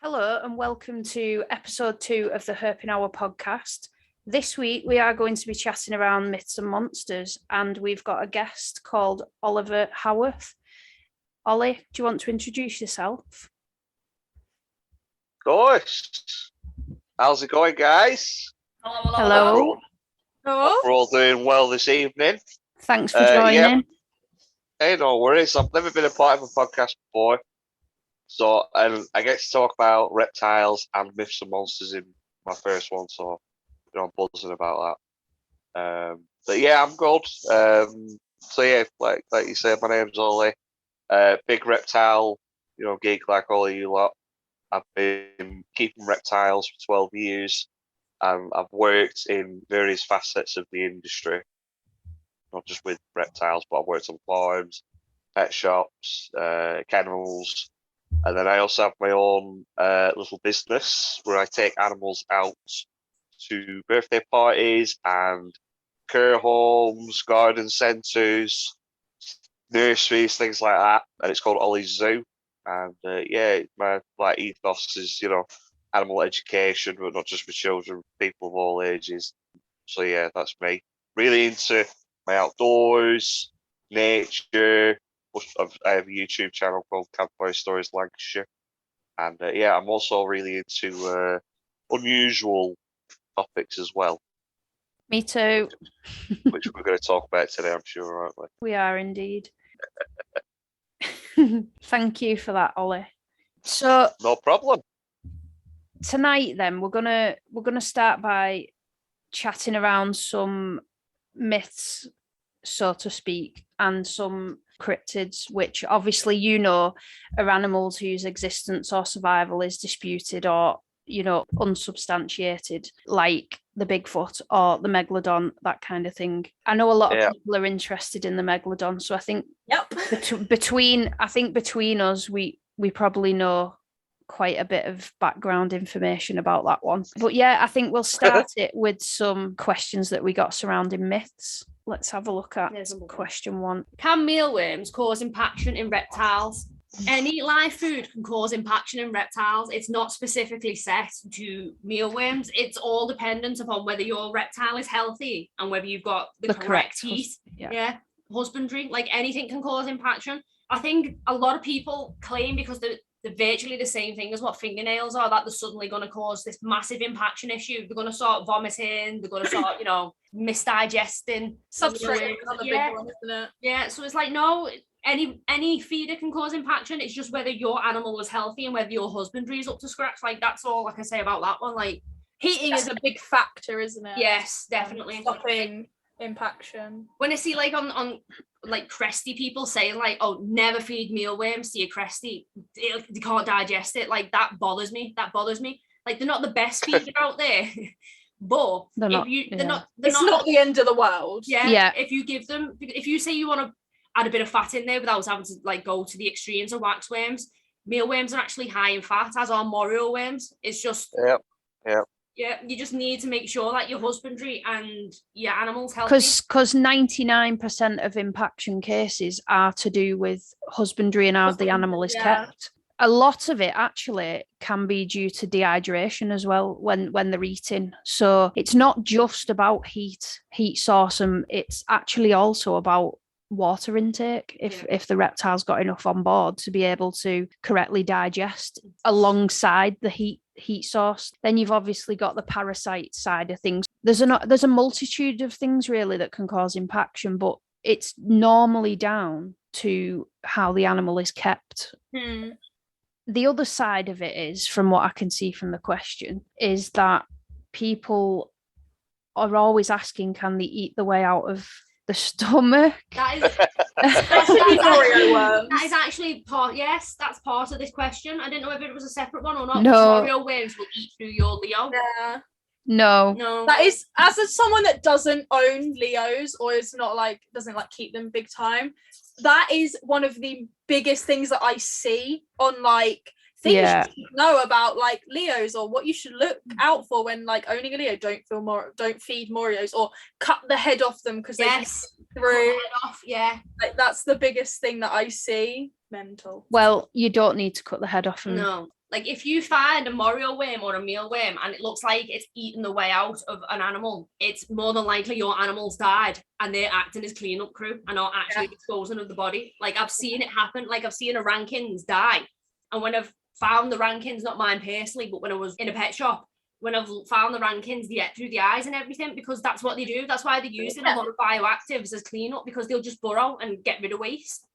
Hello and welcome to episode 2 of the Herping podcast. This week we are going to be chatting around myths and monsters, and we've got a guest called Oliver Haworth. Ollie, do you want to introduce yourself? Of course. How's it going, guys? Hello. Hope we're all doing well this evening. Thanks for joining. Hey, no worries. I've never been a part of a podcast before. So, and I get to talk about reptiles and myths and monsters in my first one. So, I'm buzzing about that. But yeah, I'm good. So yeah, like you said, my name's Ollie. Big reptile, geek like all of you lot. I've been keeping reptiles for 12 years, and I've worked in various facets of the industry, not just with reptiles, but I've worked on farms, pet shops, kennels, and then I also have my own little business where I take animals out to birthday parties and care homes, garden centres, nurseries, things like that, and it's called Ollie's Zoo. And my ethos is animal education, but not just for children, people of all ages. So yeah, that's me. Really into my outdoors, nature. I have a YouTube channel called Campfire Stories Lancashire, and I'm also really into unusual topics as well. Me too. Which we're going to talk about today, I'm sure, aren't we? We are indeed. Thank you for that, Ollie. So no problem. Tonight, then we're gonna start by chatting around some myths, so to speak, and some cryptids, which obviously are animals whose existence or survival is disputed or unsubstantiated, like the Bigfoot or the megalodon, that kind of thing. I know a lot of people are interested in the megalodon, so I think between us we probably know quite a bit of background information about that one. But yeah, I think we'll start it with some questions that we got surrounding myths. Let's have a look at question 1. Can mealworms cause impaction in reptiles? Any live food can cause impaction in reptiles. It's not specifically set to mealworms. It's all dependent upon whether your reptile is healthy and whether you've got the correct heat. Husbandry, like anything can cause impaction. I think a lot of people claim because they're virtually the same thing as what fingernails are, that they're suddenly going to cause this massive impaction issue. They're going to start vomiting, they're going to start, misdigesting. Substrate, another big one, isn't it? Yeah, so it's like, no, any feeder can cause impaction. It's just whether your animal is healthy and whether your husbandry is up to scratch. Like, that's all I can say about that one. Like, heating is a big factor, isn't it? Yes, definitely. Stopping impaction. When I see like on like cresty people saying like, oh, never feed mealworms to your cresty, they can't digest it, like that bothers me. Like, they're not the best feeder out there, but it's not the end of the world. If you say you want to add a bit of fat in there without having to like go to the extremes of waxworms, mealworms are actually high in fat, as are morio worms. It's just you just need to make sure that your husbandry and your animal's healthy. Because 99% of impaction cases are to do with husbandry and how the animal is kept. A lot of it actually can be due to dehydration as well when they're eating. So it's not just about heat source, and it's actually also about water intake. If the reptile's got enough on board to be able to correctly digest alongside the heat source, then you've obviously got the parasite side of things. There's a multitude of things really that can cause impaction, but it's normally down to how the animal is kept. The other side of it is, from what I can see from the question, is that people are always asking, can they eat the way out of the stomach? That is actually part. Yes, that's part of this question. I didn't know whether it was a separate one or not. No, morio worms will eat through your Leo. No. That is, as someone that doesn't own Leos or is not doesn't keep them big time, that is one of the biggest things that I see on things you should know about Leos, or what you should look out for when owning a Leo. Don't feed Morios, or cut the head off them because they get through. That's the biggest thing that I see. Mental. Well, you don't need to cut the head off them. No. Like if you find a morio worm or a mealworm and it looks like it's eating the way out of an animal, it's more than likely your animal's died and they're acting as cleanup crew and not actually disposing of the body. Like I've seen it happen. Like I've seen a Rankins die. And when I've found the Rankins, not mine personally, but when I was in a pet shop, when I've found the Rankins, they get through the eyes and everything, because that's what they do. That's why they're using a lot of bioactives as cleanup, because they'll just burrow and get rid of waste.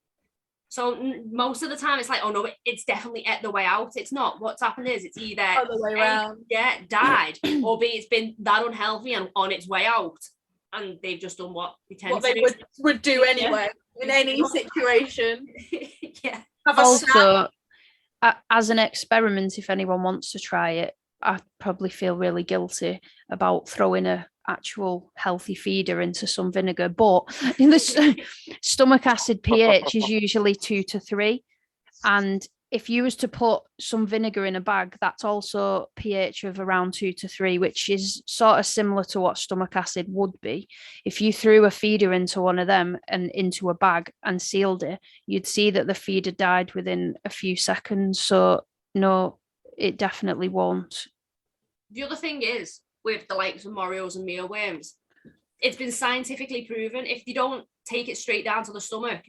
So most of the time it's like, oh no, it's definitely at the way out. It's not. What's happened is it's either Other way around. Died, or B, it's been that unhealthy and on its way out, and they've just done what they tend to do. would do anyway in any situation. Yeah. Also, as an experiment, if anyone wants to try it, I probably feel really guilty about throwing a actual healthy feeder into some vinegar, but in the stomach acid pH is usually 2 to 3, and if you was to put some vinegar in a bag, that's also pH of around 2 to 3, which is sort of similar to what stomach acid would be. If you threw a feeder into one of them and into a bag and sealed it, you'd see that the feeder died within a few seconds. So no, it definitely won't. The other thing is, with the likes of morios and mealworms, it's been scientifically proven if they don't take it straight down to the stomach,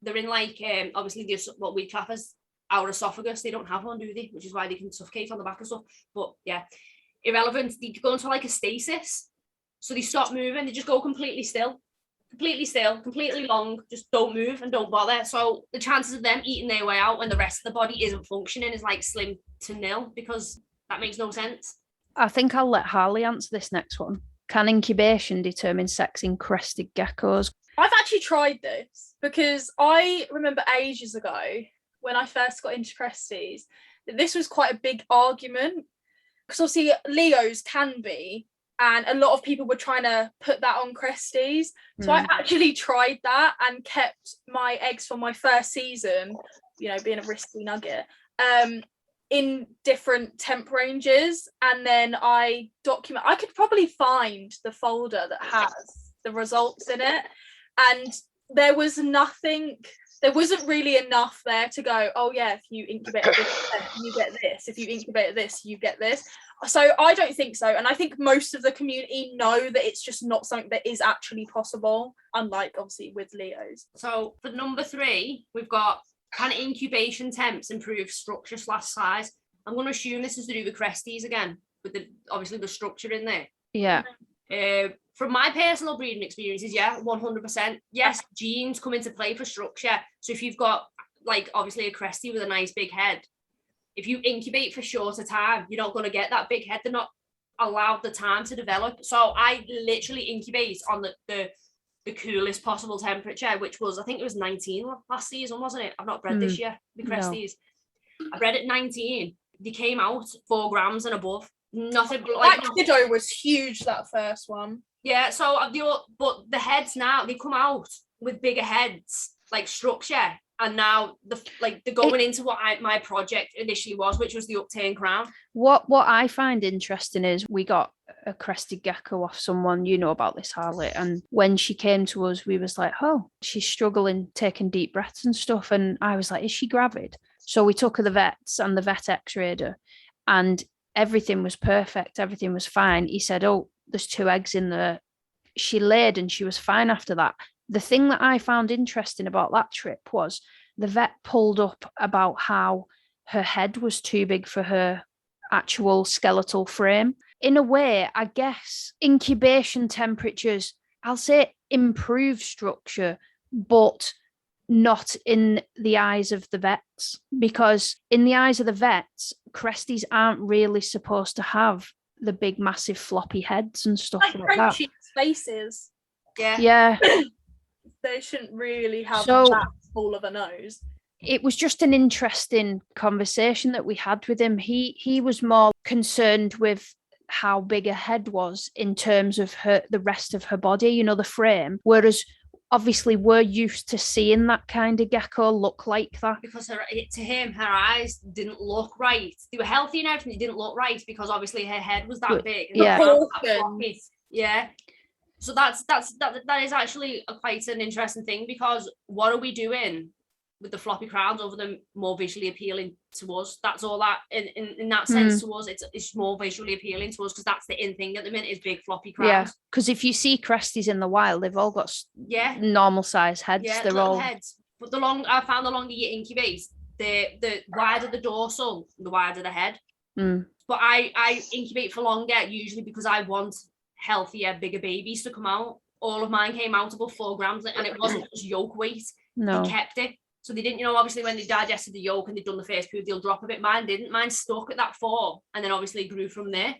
they're in like obviously what we class as our esophagus. They don't have one, do they? Which is why they can suffocate on the back and stuff. But yeah, irrelevant. They go into like a stasis, so they stop moving. They just go completely still, completely long. Just don't move and don't bother. So the chances of them eating their way out when the rest of the body isn't functioning is like slim to nil, because that makes no sense. I think I'll let Harley answer this next one. Can incubation determine sex in crested geckos? I've actually tried this because I remember ages ago when I first got into cresties, this was quite a big argument, because obviously Leos can be, and a lot of people were trying to put that on cresties. So I actually tried that and kept my eggs from my first season, you know, being a risky nugget, in different temp ranges, and then I could probably find the folder that has the results in it, and there wasn't really enough there to go, oh yeah, if you incubate this, you get this, if you incubate this, you get this. So I don't think so, and I think most of the community know that it's just not something that is actually possible, unlike obviously with Leos. So for number 3, we've got, can incubation temps improve structure/size? I'm going to assume this is to do with cresties again, with obviously the structure in there. Yeah. From my personal breeding experiences, yeah, 100%. Yes, genes come into play for structure. So if you've got, like, obviously a crestie with a nice big head, if you incubate for shorter time, you're not going to get that big head. They're not allowed the time to develop. So I literally incubate on the coolest possible temperature, which was, I think it was 19 last season, wasn't it? I've not bred this year, the cresties. No. I bred at 19. They came out 4 grams and above. Nothing like that kiddo was huge, that first one. Yeah, so but the heads now, they come out with bigger heads, like structure, and now they're going into what my project initially was, which was the upturned crown. What I find interesting is we got a crested gecko off someone, you know about this, Harley, and when she came to us, we was like, oh, she's struggling, taking deep breaths and stuff, and I was like, is she gravid? So we took her to the vets, and the vet x-rayed her, and everything was perfect, everything was fine. He said, oh, there's 2 eggs in there. She laid and she was fine after that. The thing that I found interesting about that trip was the vet pulled up about how her head was too big for her actual skeletal frame. In a way, I guess incubation temperatures, I'll say improve structure, but not in the eyes of the vets, because in the eyes of the vets, cresties aren't really supposed to have the big massive floppy heads and stuff like that. Faces. Yeah. They shouldn't really have that full of a nose. It was just an interesting conversation that we had with him. He was more concerned with how big her head was in terms of the rest of her body, you know, the frame, whereas obviously we're used to seeing that kind of gecko look like that. Because to him, her eyes didn't look right. They were healthy and everything, they didn't look right because obviously her head was that big. Yeah. So that is actually quite an interesting thing, because what are we doing with the floppy crowns over them more visually appealing to us. That's all that in that sense to us, it's more visually appealing to us because that's the in thing at the minute is big floppy crowns. Yeah, because if you see cresties in the wild, they've all got normal size heads. Yeah, they're little all heads. But I found the longer you incubate, the wider the dorsal, the wider the head. But I incubate for longer usually because I want healthier, bigger babies to come out. All of mine came out above 4 grams, and it wasn't just yolk weight. No. They kept it. So they didn't, obviously when they digested the yolk and they'd done the first food, they'll drop a bit. Mine didn't. Mine stuck at that 4 and then obviously grew from there.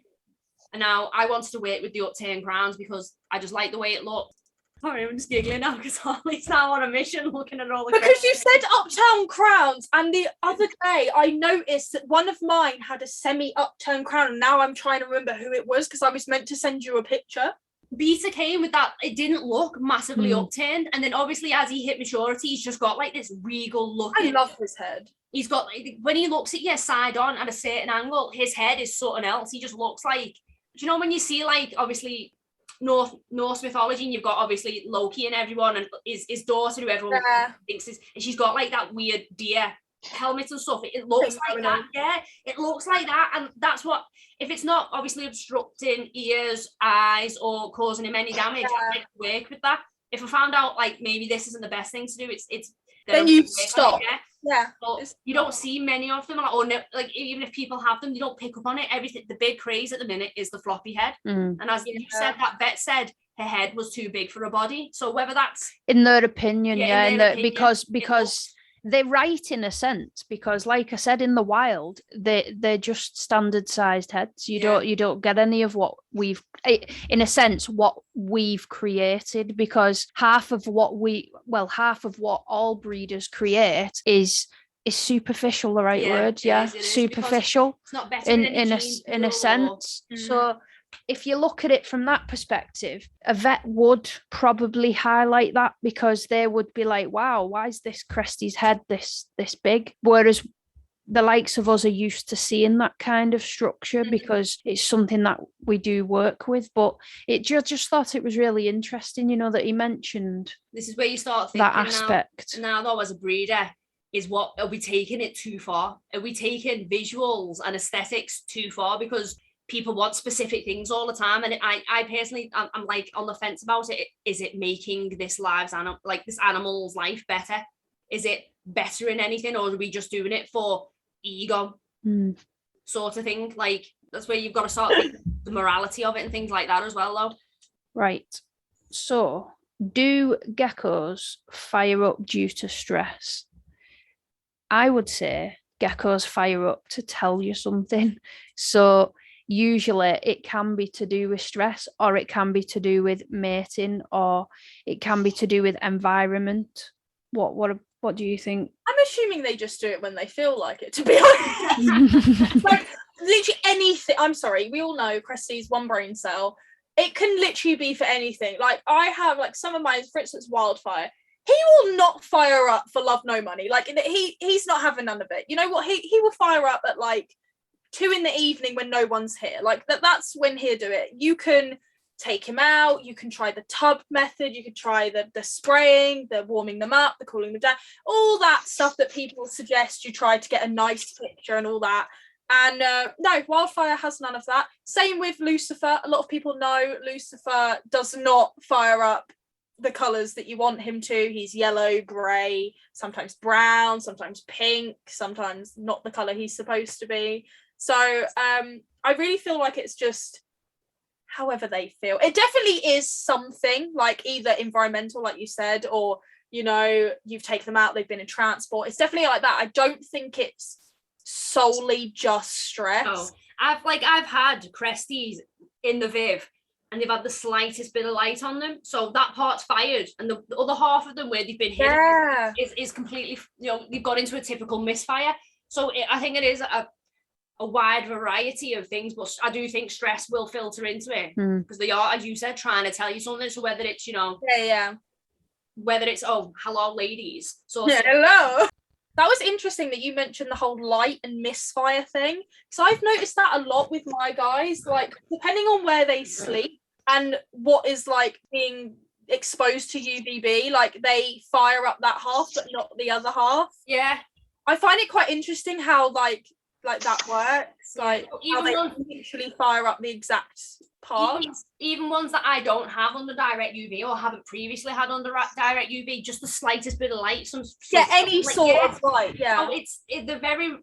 And now I wanted to wait with the upturned crowns because I just like the way it looked. Sorry, I'm just giggling now because Holly's now on a mission looking at all the because you said upturned crowns, and the other day I noticed that one of mine had a semi-upturned crown, and now I'm trying to remember who it was because I was meant to send you a picture. Beta came with that. It didn't look massively upturned, and then obviously as he hit maturity, he's just got like this regal look. I love his head. He's got when he looks at you side on at a certain angle, his head is something else. He just looks like, do you know when you see like obviously Norse mythology, and you've got obviously Loki and everyone, and his daughter who everyone thinks is, and she's got like that weird deer helmet and stuff. It looks like that. Yeah, it looks like that, and that's what. If it's not obviously obstructing ears, eyes, or causing him any damage, I work with that. If I found out like maybe this isn't the best thing to do, it's then you stop. Yeah. But you don't see many of them, or no, like even if people have them, you don't pick up on it. Everything, the big craze at the minute is the floppy head, and as you said, that vet said her head was too big for her body. So whether that's in their opinion, because they're right in a sense, because like I said, in the wild they're just standard sized heads. You don't get any of what we've created, because half of what all breeders create is superficial, the right word? It is superficial. It's not better in a sense. So if you look at it from that perspective, a vet would probably highlight that, because they would be like, wow, why is this Cresty's head this big? Whereas the likes of us are used to seeing that kind of structure because it's something that we do work with. But it just thought it was really interesting, that he mentioned. This is where you start thinking that aspect. Now though, as a breeder, is what are we taking it too far? Are we taking visuals and aesthetics too far? Because people want specific things all the time, and I personally, I'm like on the fence about it. Is it making this animal's life better? Is it better in anything, or are we just doing it for ego sort of thing? Like that's where you've got to start thinking the morality of it and things like that as well, though. Right. So, do geckos fire up due to stress? I would say geckos fire up to tell you something. So usually it can be to do with stress, or it can be to do with mating, or it can be to do with environment. What do you think? I'm assuming they just do it when they feel like it, to be honest. Like literally anything. I'm sorry, we all know Cresty's one brain cell. It can literally be for anything. Like I have like some of mine, for instance, Wildfire. He will not fire up for love no money. Like he's not having none of it. You know what? He will fire up at like 2 p.m. when no one's here. Like that's when he'll do it. You can take him out, you can try the tub method, you could try the spraying, the warming them up, the cooling them down, all that stuff that people suggest you try to get a nice picture and all that. And no, Wildfire has none of that. Same with Lucifer. A lot of people know Lucifer does not fire up the colours that you want him to. He's yellow, grey, sometimes brown, sometimes pink, sometimes not the colour he's supposed to be. So I really feel like it's just however they feel. It definitely is something, like either environmental, like you said, or you've taken them out, they've been in transport. It's definitely like that. I don't think it's solely just stress. No. I've had Cresties in the Viv, and they've had the slightest bit of light on them, so that part's fired, and the other half of them where they've been hidden is completely, they've got into a typical misfire. So I think it is a wide variety of things, but I do think stress will filter into it, because they are, as you said, trying to tell you something. So whether it's whether it's hello ladies, so hello. That was interesting that you mentioned the whole light and misfire thing. So I've noticed that a lot with my guys, like depending on where they sleep and what is like being exposed to UVB, like they fire up that half but not the other half. Yeah, I find it quite interesting how like that works, like how they literally fire up the exact part. Even ones that I don't have under direct UV or haven't previously had under direct UV, just the slightest bit of light, any sort of light, so they're very,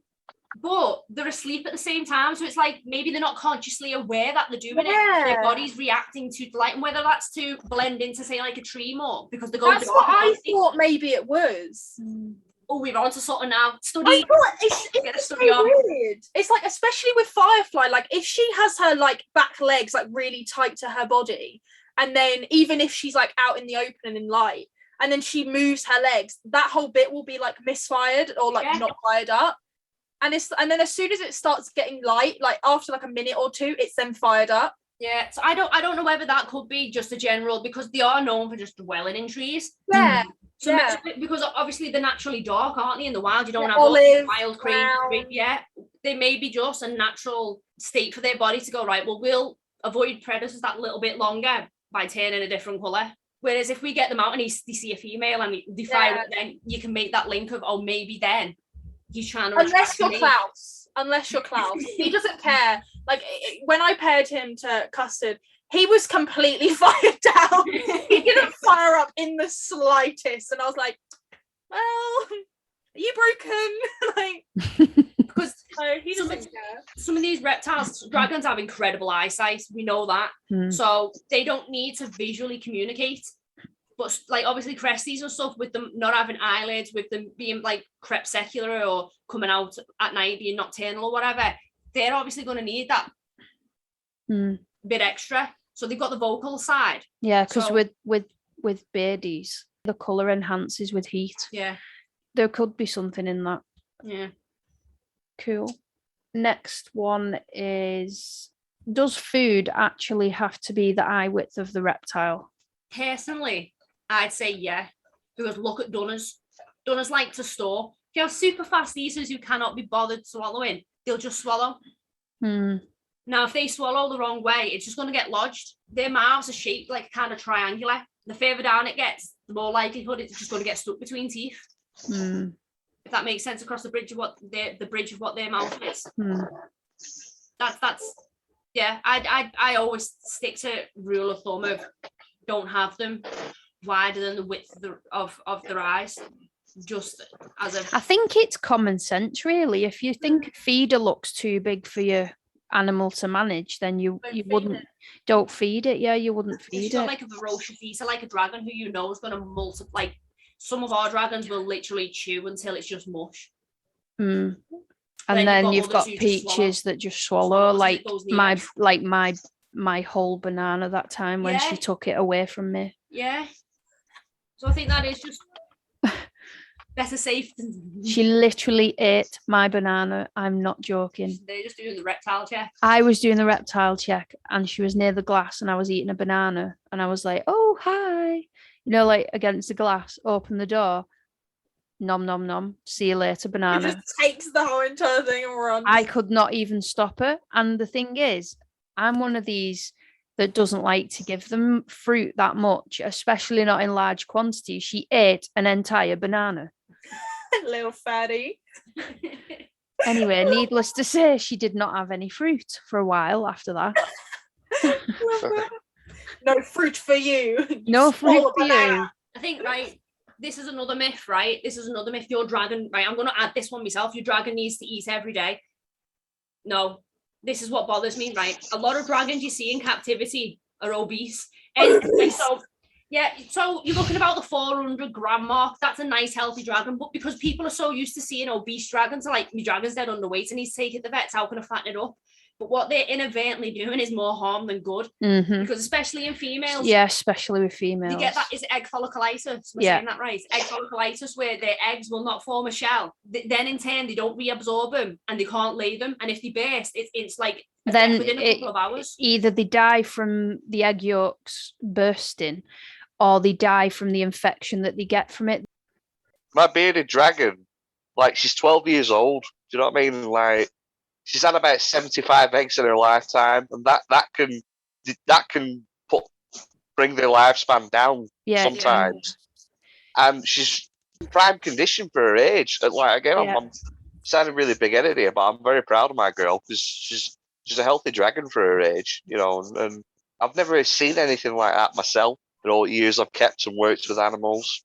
but they're asleep at the same time, so it's like maybe they're not consciously aware that they're doing it. Their body's reacting to the light, and whether that's to blend into, say, like a tree more because they're going. That's what I thought. Maybe it was. Oh, we're on to sort of now study. I thought it's so weird. It's like, especially with Firefly, like if she has her like back legs like really tight to her body, and then even if she's like out in the open and in light, and then she moves her legs, that whole bit will be like misfired or like not fired up. And then as soon as it starts getting light, like after like a minute or two, it's then fired up. Yeah, so I don't know whether that could be just a general, because they are known for just dwelling in trees. Yeah. So because obviously they're naturally dark, aren't they? In the wild, you don't have olive, wild cream. Yeah, they may be just a natural state for their body to go, right, well, we'll avoid predators that little bit longer by turning a different colour. Whereas if we get them out and they see a female and they fire it, then you can make that link of, oh, maybe then he's trying to. Unless you're Klaus. He doesn't care. Like when I paired him to Custard, he was completely fired down. He didn't fire up in the slightest, and I was like, "Well, are you broken?" Like, because he doesn't care. Some of these reptiles, dragons have incredible eyesight. We know that, so they don't need to visually communicate. But like obviously cresties and stuff, with them not having eyelids, with them being like crepuscular or coming out at night being nocturnal or whatever, they're obviously going to need that bit extra. So they've got the vocal side. Yeah, because with beardies, the colour enhances with heat. Yeah. There could be something in that. Yeah. Cool. Next one is, does food actually have to be the eye width of the reptile? Personally, I'd say yeah. Because look at dunners. Dunners like to store. If you have super fast eaters who cannot be bothered swallowing, they'll just swallow. Now, if they swallow the wrong way, it's just going to get lodged. Their mouths are shaped like kind of triangular. The further down it gets, the more likelihood it's just going to get stuck between teeth. If that makes sense, across the bridge of what their mouth is. That's yeah. I always stick to rule of thumb of don't have them wider than the width of their eyes. Just as a, I think it's common sense, really. If you think a feeder looks too big for your animal to manage, then you don't feed it. Yeah, you wouldn't feed it. Like a ferocious eater, like a dragon who you know is going to multiply. Like some of our dragons will literally chew until it's just mush. And then you've got peaches that just swallow, like my whole banana that time when she took it away from me. Yeah. So I think that is just better safe than... She literally ate my banana. I'm not joking. They're just doing the reptile check. I was doing the reptile check and she was near the glass and I was eating a banana and I was like, oh, hi. You know, like against the glass, open the door. Nom, nom, nom. See you later, banana. It just takes the whole entire thing and runs. I could not even stop her. And the thing is, I'm one of these that doesn't like to give them fruit that much, especially not in large quantities. She ate an entire banana. Little fatty. Anyway, needless to say, she did not have any fruit for a while after that. No fruit for you. No fruit for you. I think, right, this is another myth, right? This is another myth. Your dragon, right, I'm going to add this one myself. Your dragon needs to eat every day. No, this is what bothers me, right? A lot of dragons you see in captivity are obese. And so, yeah, so you're looking about the 400 gram mark. That's a nice, healthy dragon. But because people are so used to seeing obese dragons, like, my dragon's dead underweight and he's taking the vets, how can I fatten it up? But what they're inadvertently doing is more harm than good. Because especially in females. Yeah, especially with females. They get that, is it egg folliculitis? Am I saying that right? Egg folliculitis, where their eggs will not form a shell. Then in turn, they don't reabsorb them and they can't lay them. And if they burst, it's like then within a couple of hours. Either they die from the egg yolks bursting or they die from the infection that they get from it. My bearded dragon, like, she's 12 years old. Do you know what I mean? Like, she's had about 75 eggs in her lifetime, and that can put bring their lifespan down Yeah. sometimes. And she's prime condition for her age. And like again, I'm sounding really big headed here, but I'm very proud of my girl because she's a healthy dragon for her age, you know. And I've never seen anything like that myself. In all years I've kept and worked with animals,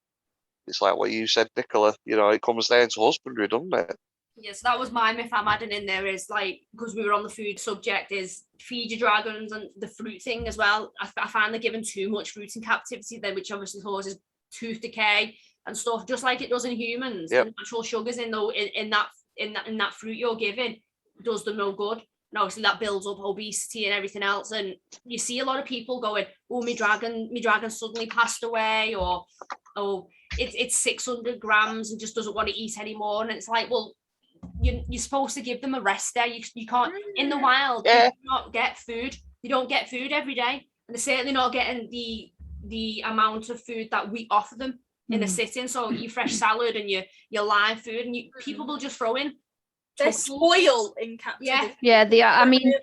it's like what you said, Nicola. You know, it comes down to husbandry, doesn't it? Yes, that was my myth I'm adding in there, is like, because we were on the food subject, is feed your dragons and the fruit thing as well. I find they're given too much fruit in captivity then, which obviously causes tooth decay and stuff, just like it does in humans. The natural sugars in that fruit you're giving does them no good. And obviously that builds up obesity and everything else. And you see a lot of people going, oh, my dragon suddenly passed away, or it's 600 grams and just doesn't want to eat anymore. And it's like, well, you're supposed to give them a rest there. You can't, in the wild, you do not get food. You don't get food every day. And they're certainly not getting the amount of food that we offer them in a sitting. So your fresh salad and your live food, and people will just throw in. They're spoiled in captivity. Yeah, they are. I mean,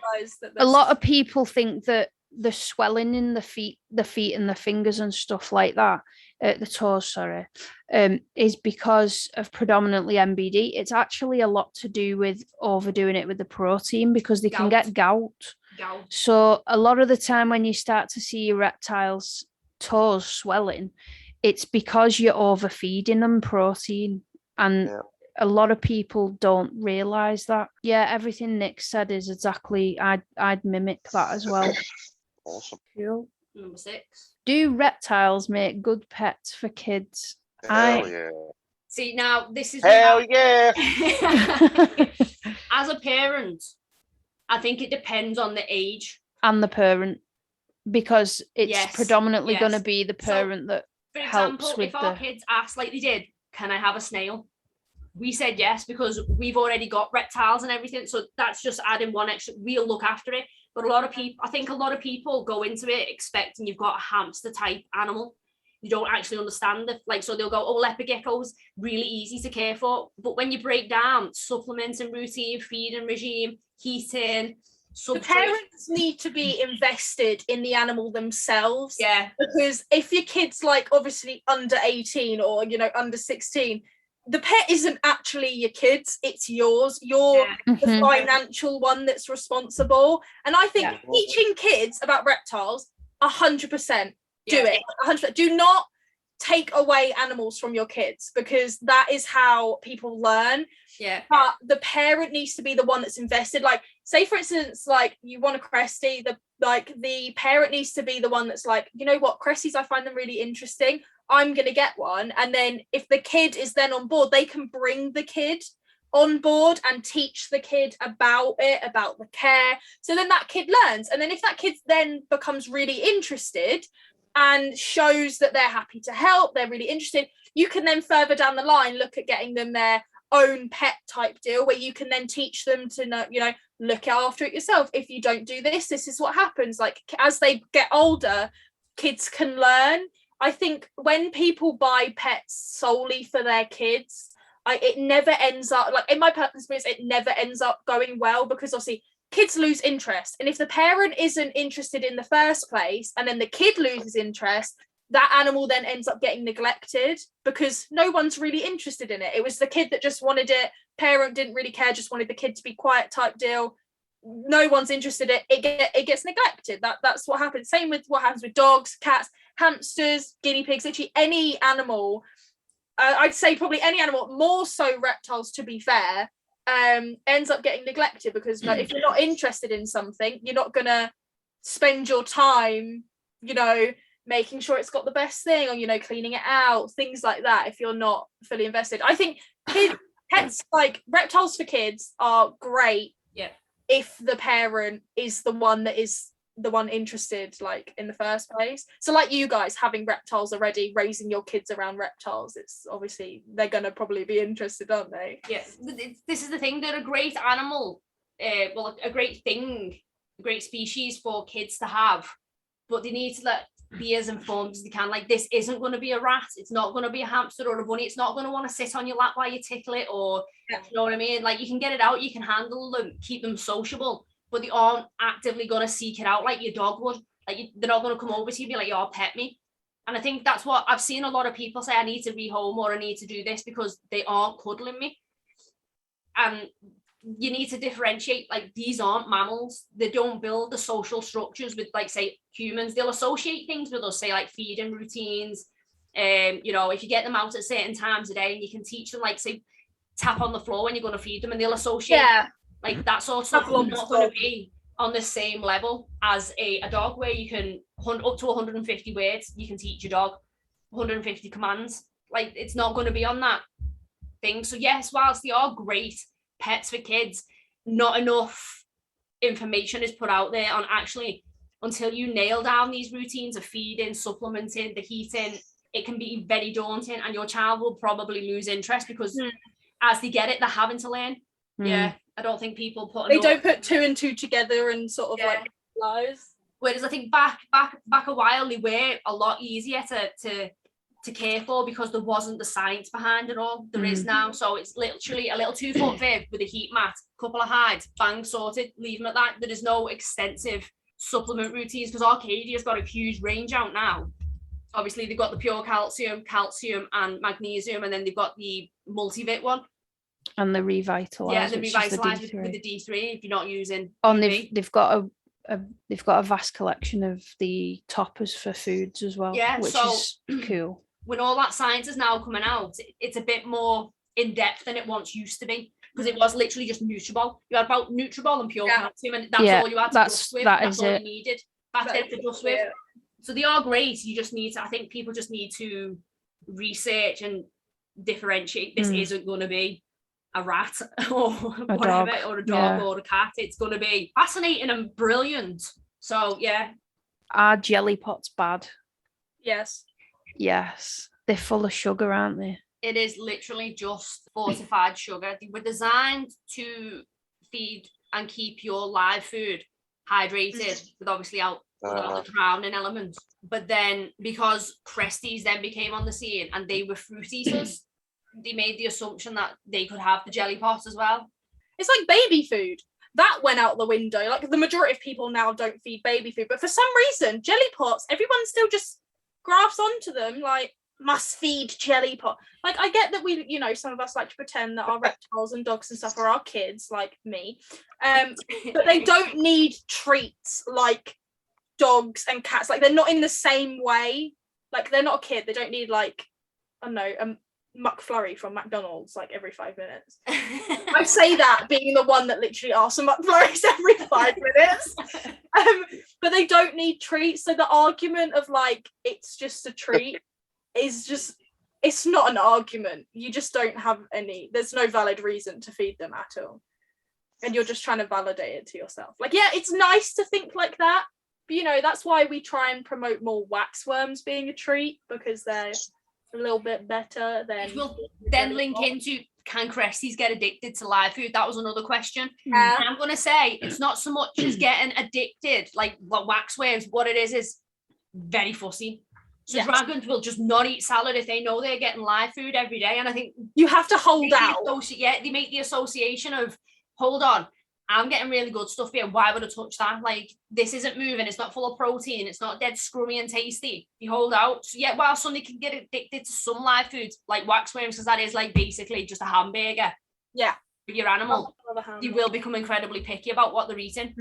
a lot of people think that the swelling in the feet and the fingers and stuff like that, the toes, sorry, is because of predominantly MBD. It's actually a lot to do with overdoing it with the protein, because they can get gout. So a lot of the time when you start to see your reptiles' toes swelling, it's because you're overfeeding them protein. And a lot of people don't realize that. Yeah, everything Nick said is exactly, I'd mimic that as well. Awesome. Cool. Number 6. Do reptiles make good pets for kids? Hell yeah. See, now this is hell yeah. As a parent, I think it depends on the age and the parent, because it's predominantly going to be the parent that for helps example, with if our kids asked like they did, can I have a snail? We said yes, because we've already got reptiles and everything. So that's just adding one extra. We'll look after it. But I think a lot of people go into it expecting you've got a hamster type animal. You don't actually understand it. Like, so they'll go, oh, leopard gecko's really easy to care for. But when you break down supplements and routine, feeding regime, heating, the parents need to be invested in the animal themselves. Yeah. Because if your kid's like obviously under 18 or, you know, under 16, the pet isn't actually your kids, it's yours. You're the financial one that's responsible. And I think teaching kids about reptiles, 100% do it. 100%. Do not take away animals from your kids, because that is how people learn. Yeah. But the parent needs to be the one that's invested. Like, say for instance, like you want a Crestie, the parent needs to be the one that's like, you know what, Cresties, I find them really interesting, I'm going to get one. And then if the kid is then on board, they can bring the kid on board and teach the kid about it, about the care. So then that kid learns. And then if that kid then becomes really interested and shows that they're happy to help, they're really interested, you can then further down the line look at getting them their own pet type deal, where you can then teach them to know, you know, look after it yourself. If you don't do this, this is what happens. Like, as they get older, kids can learn. I think when people buy pets solely for their kids, it never ends up, like in my personal experience, it never ends up going well, because obviously kids lose interest. And if the parent isn't interested in the first place and then the kid loses interest, that animal then ends up getting neglected because no one's really interested in it. It was the kid that just wanted it. Parent didn't really care, just wanted the kid to be quiet type deal. No one's interested in it. It gets neglected. That's what happens. Same with what happens with dogs, cats, hamsters, guinea pigs, literally any animal. I'd say probably any animal, more so reptiles to be fair, ends up getting neglected because if you're not interested in something, you're not going to spend your time, you know, making sure it's got the best thing, or, you know, cleaning it out, things like that, if you're not fully invested. I think pets, like reptiles for kids, are great if the parent is the one that is the one interested, like in the first place. So like you guys having reptiles already, raising your kids around reptiles, it's obviously they're gonna probably be interested, aren't they? Yeah, this is the thing, they're a great animal, a great thing, a great species for kids to have, but they need to be as informed as they can. Like, this isn't going to be a rat, it's not going to be a hamster or a bunny, it's not going to want to sit on your lap while you tickle it, or you know what I mean, like you can get it out, you can handle them, keep them sociable, but they aren't actively going to seek it out like your dog would. Like they're not going to come over to you and be like, "Yo, pet me." And I think that's what I've seen a lot of people say, I need to rehome or I need to do this because they aren't cuddling me. And you need to differentiate, like, these aren't mammals. They don't build the social structures with, like, say, humans. They'll associate things with us, say, like feeding routines. You know, if you get them out at certain times a day and you can teach them, like, say, tap on the floor when you're going to feed them, and they'll associate like that sort of stuff. They're not going to be on the same level as a dog, where you can hunt up to 150 words, you can teach your dog 150 commands. Like, it's not going to be on that thing. So yes, whilst they are great pets for kids, not enough information is put out there on actually, until you nail down these routines of feeding, supplementing, the heating, it can be very daunting, and your child will probably lose interest because as they get it, they're having to learn. Yeah, I don't think people don't put 2 and 2 together and sort of like lies. Whereas I think back a while, they were a lot easier to care for because there wasn't the science behind it all. There is now. So it's literally a little 2-foot verb with a heat mat, couple of hides, bang, sorted, leave them at that. There is no extensive supplement routines because Arcadia's got a huge range out now. Obviously, they've got the pure calcium and magnesium, and then they've got the multivit one. And the Revitalize. Yeah, the Revitalize with the D3 if you're not using. And they've got a vast collection of the toppers for foods as well, which is cool. When all that science is now coming out, it's a bit more in depth than it once used to be, because it was literally just Nutribol. You had about Nutribol and pure calcium, and that's all you had to dust with. That's all you needed back then to dust with. So they are great. You just need to, I think people just need to research and differentiate. This isn't going to be a rat or whatever, or a dog or a cat. It's going to be fascinating and brilliant. So yeah. Are jelly pots bad? Yes. They're full of sugar, aren't they? It is literally just fortified sugar. They were designed to feed and keep your live food hydrated, with obviously out the drowning element. But then, because Cresties then became on the scene and they were fruit eaters, they made the assumption that they could have the jelly pots as well. It's like baby food. That went out the window. Like, the majority of people now don't feed baby food, but for some reason, jelly pots, everyone still just grafts onto them, like, must feed jelly pot. Like, I get that we, you know, some of us like to pretend that our reptiles and dogs and stuff are our kids, like me, but they don't need treats like dogs and cats. Like, they're not in the same way. Like, they're not a kid. They don't need, like, I don't know, a McFlurry from McDonald's like every 5 minutes. I say that being the one that literally asks for McFlurries every 5 minutes. But they don't need treats. So the argument of, like, it's just a treat is just, it's not an argument. You just don't have any, there's no valid reason to feed them at all. And you're just trying to validate it to yourself. Like, yeah, it's nice to think like that, but, you know, that's why we try and promote more waxworms being a treat, because they're a little bit better than. We'll then link into, can Cresties get addicted to live food? That was another question. And I'm going to say, it's not so much as getting addicted, like what waxworms, what it is very fussy. So dragons will just not eat salad if they know they're getting live food every day. And I think you have to hold out. They make the association of, hold on, I'm getting really good stuff here. Why would I touch that? Like, this isn't moving. It's not full of protein. It's not dead scrummy and tasty. You hold out. So yeah, while somebody can get addicted to some live foods, like waxworms, because that is like basically just a hamburger. Yeah. For your animal, you will become incredibly picky about what they're eating.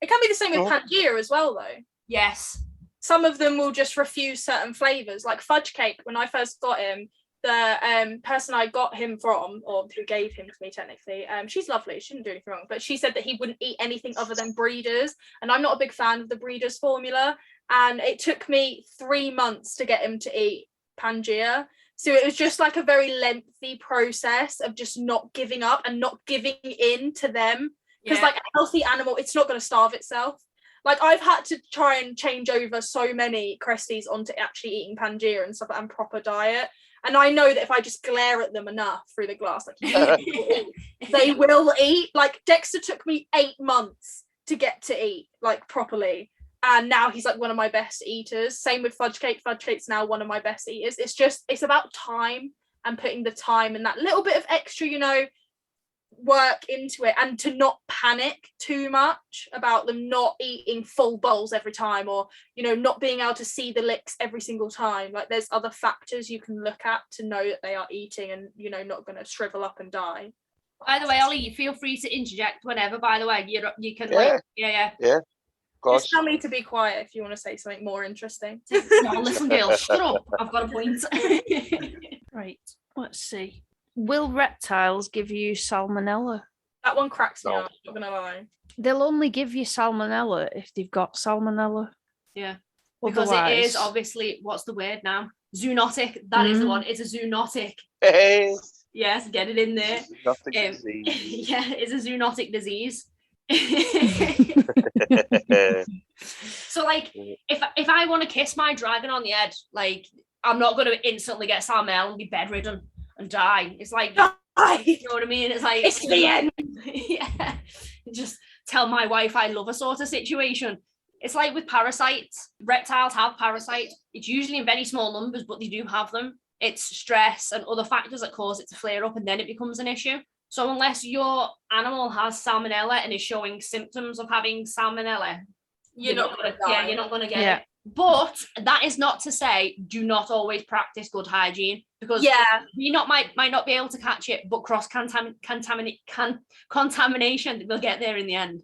It can be the same with Pangea as well, though. Yes. Some of them will just refuse certain flavours, like fudge cake. When I first got him, the person I got him from, or who gave him to me technically, she's lovely, she didn't do anything wrong, but she said that he wouldn't eat anything other than Breeders, and I'm not a big fan of the Breeders formula, and it took me 3 months to get him to eat Pangea. So it was just like a very lengthy process of just not giving up and not giving in to them, because like a healthy animal, it's not going to starve itself. Like, I've had to try and change over so many Cresties onto actually eating Pangea and stuff, and proper diet. And I know that if I just glare at them enough through the glass, like, they will eat. Like, Dexter took me 8 months to get to eat, like, properly. And now he's, like, one of my best eaters. Same with Fudge Cake. Fudge Cake's now one of my best eaters. It's about time and putting the time and that little bit of extra, you know, work into it, and to not panic too much about them not eating full bowls every time, or not being able to see the licks every single time. Like, there's other factors you can look at to know that they are eating and not going to shrivel up and die. By the way, Ollie, you feel free to interject whenever. By the way, you can yeah. Just tell me to be quiet if you want to say something more interesting. No, listen, girl, shut up. I've got a point. Right, let's see. Will reptiles give you salmonella? That one cracks me up, I'm not gonna lie. They'll only give you salmonella if they've got salmonella. Yeah. Because it is obviously, what's the word now? Zoonotic. That is the one. It's a zoonotic. Hey. Yes, get it in there. Disease. Yeah, it's a zoonotic disease. So like, if I want to kiss my dragon on the head, like, I'm not going to instantly get salmonella and be bedridden and die. It's like, you know what I mean? It's like, it's the end. Yeah, just tell my wife I love her sort of situation. It's like with parasites. Reptiles have parasites. It's usually in very small numbers, but they do have them. It's stress and other factors that cause it to flare up, and then it becomes an issue. So unless your animal has salmonella and is showing symptoms of having salmonella, you're not going to get it. But that is not to say do not always practice good hygiene, because we might not be able to catch it, but cross contamination, we'll get there in the end.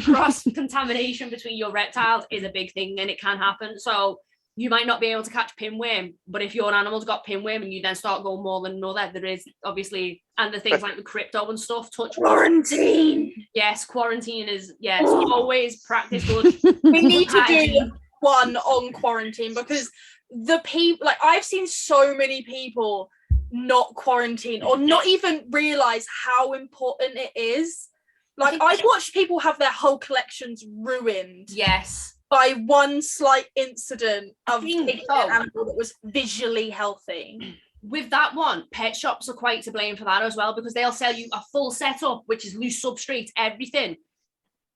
Cross contamination between your reptiles is a big thing, and it can happen. So you might not be able to catch pinworm, but if your animal's got pinworm and you then start going more than another, there is obviously, and the things like the crypto and stuff, quarantine. Yes, quarantine is, so always practice good. We need to do one on quarantine, because the people, like, I've seen so many people not quarantine or not even realize how important it is. Like, I've watched people have their whole collections ruined. Yes. By one slight incident of taking an animal that was visually healthy. With that one, pet shops are quite to blame for that as well, because they'll sell you a full setup, which is loose substrate, everything,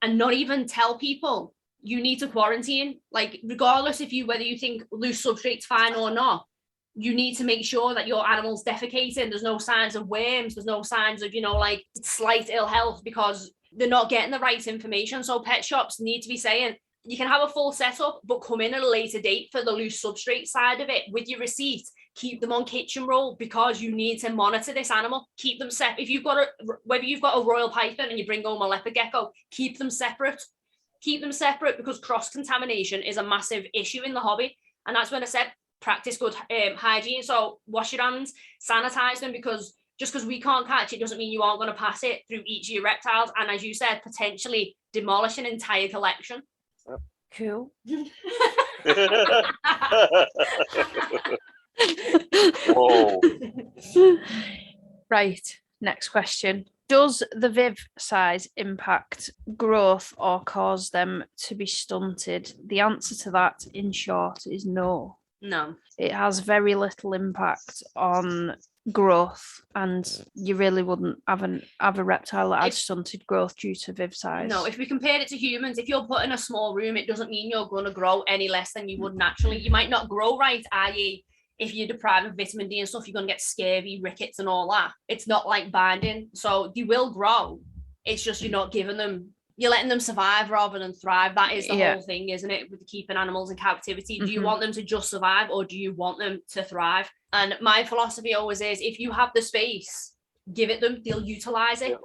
and not even tell people you need to quarantine. Like, regardless whether you think loose substrate's fine or not, you need to make sure that your animal's defecating. There's no signs of worms. There's no signs of, like, slight ill health, because they're not getting the right information. So pet shops need to be saying, you can have a full setup, but come in at a later date for the loose substrate side of it with your receipt. Keep them on kitchen roll, because you need to monitor this animal. Keep them separate. If whether you've got a royal python and you bring home a leopard gecko, keep them separate. Keep them separate, because cross-contamination is a massive issue in the hobby. And that's when I said practice good hygiene. So wash your hands, sanitize them, because just because we can't catch it doesn't mean you aren't going to pass it through each of your reptiles. And as you said, potentially demolish an entire collection. Cool. Whoa. Right, next question. Does the viv size impact growth or cause them to be stunted? The answer to that, in short, is no. No. It has very little impact on growth, and you really wouldn't have a reptile that had stunted growth due to viv size. No, if we compare it to humans, if you're put in a small room, it doesn't mean you're going to grow any less than you would naturally. You might not grow right, i.e. if you're deprived of vitamin D and stuff, you're going to get scurvy, rickets and all that. It's not like binding. So they will grow. It's just you're not giving them, you're letting them survive rather than thrive. That is the whole thing, isn't it, with keeping animals in captivity? Do you want them to just survive, or do you want them to thrive? And my philosophy always is, if you have the space, give it them. They'll utilize it.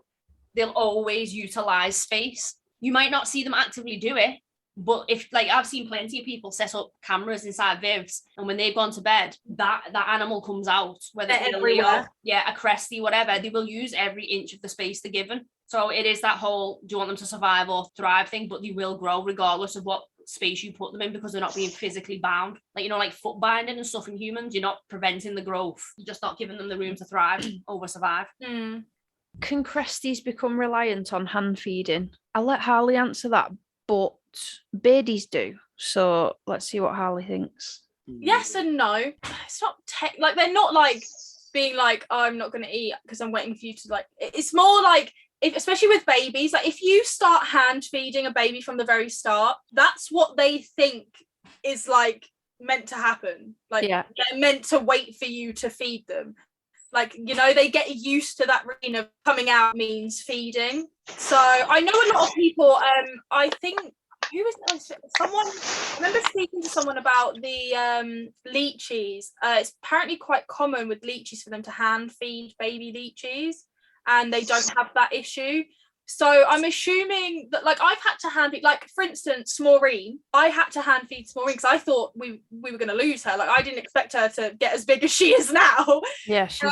They'll always utilize space. You might not see them actively do it, but if, like, I've seen plenty of people set up cameras inside vivs, and when they've gone to bed, that animal comes out, whether it's everywhere, a cresty, whatever. They will use every inch of the space they're given. So it is that whole, do you want them to survive or thrive thing? But they will grow regardless of what space you put them in, because they're not being physically bound. Like, like foot binding and stuff in humans, you're not preventing the growth. You're just not giving them the room to thrive or survive. Can cresties become reliant on hand feeding? I'll let Harley answer that, but beardies do. So let's see what Harley thinks. Yes and no. It's not like, they're not like being like, oh, I'm not going to eat because I'm waiting for you to, like, it's more like, especially with babies, like if you start hand feeding a baby from the very start, that's what they think is like meant to happen. Like they're meant to wait for you to feed them. Like, you know, they get used to that routine of coming out means feeding. So I know a lot of people, I think, who was someone, I remember speaking to someone about the leeches. It's apparently quite common with leeches for them to hand feed baby leeches, and they don't have that issue. So I'm assuming that, like, I've had to hand feed, like, for instance, Maureen, I had to hand feed Maureen because I thought we were going to lose her. Like, I didn't expect her to get as big as she is now. Yeah, So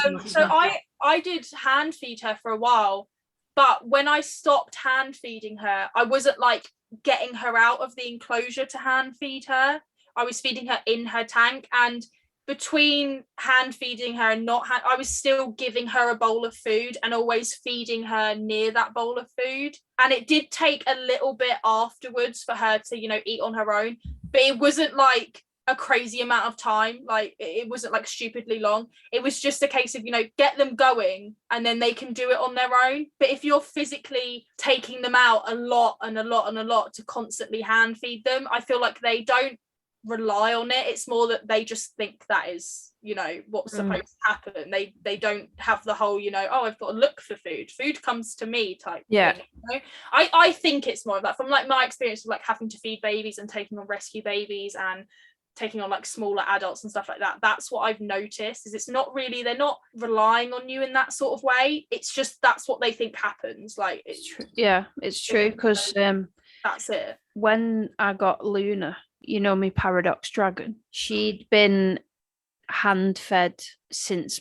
I did hand feed her for a while, but when I stopped hand feeding her, I wasn't like getting her out of the enclosure to hand feed her. I was feeding her in her tank, and between hand feeding her and I was still giving her a bowl of food and always feeding her near that bowl of food. And it did take a little bit afterwards for her to, you know, eat on her own, but it wasn't like a crazy amount of time. Like, it wasn't like stupidly long. It was just a case of, you know, get them going and then they can do it on their own. But if you're physically taking them out a lot to constantly hand feed them, I feel like they don't rely on it. It's more that they just think that is, you know, what's supposed to happen. They don't have the whole, you know, oh, I've got to look for food comes to me type thing, you know? I think it's more of that from like my experience of like having to feed babies and taking on rescue babies and taking on like smaller adults and stuff like that. That's what I've noticed, is it's not really, they're not relying on you in that sort of way. It's just that's what they think happens. Like, it's true. Yeah, it's true, because that's it. When I got Luna, you know, my paradox dragon, she'd been hand fed since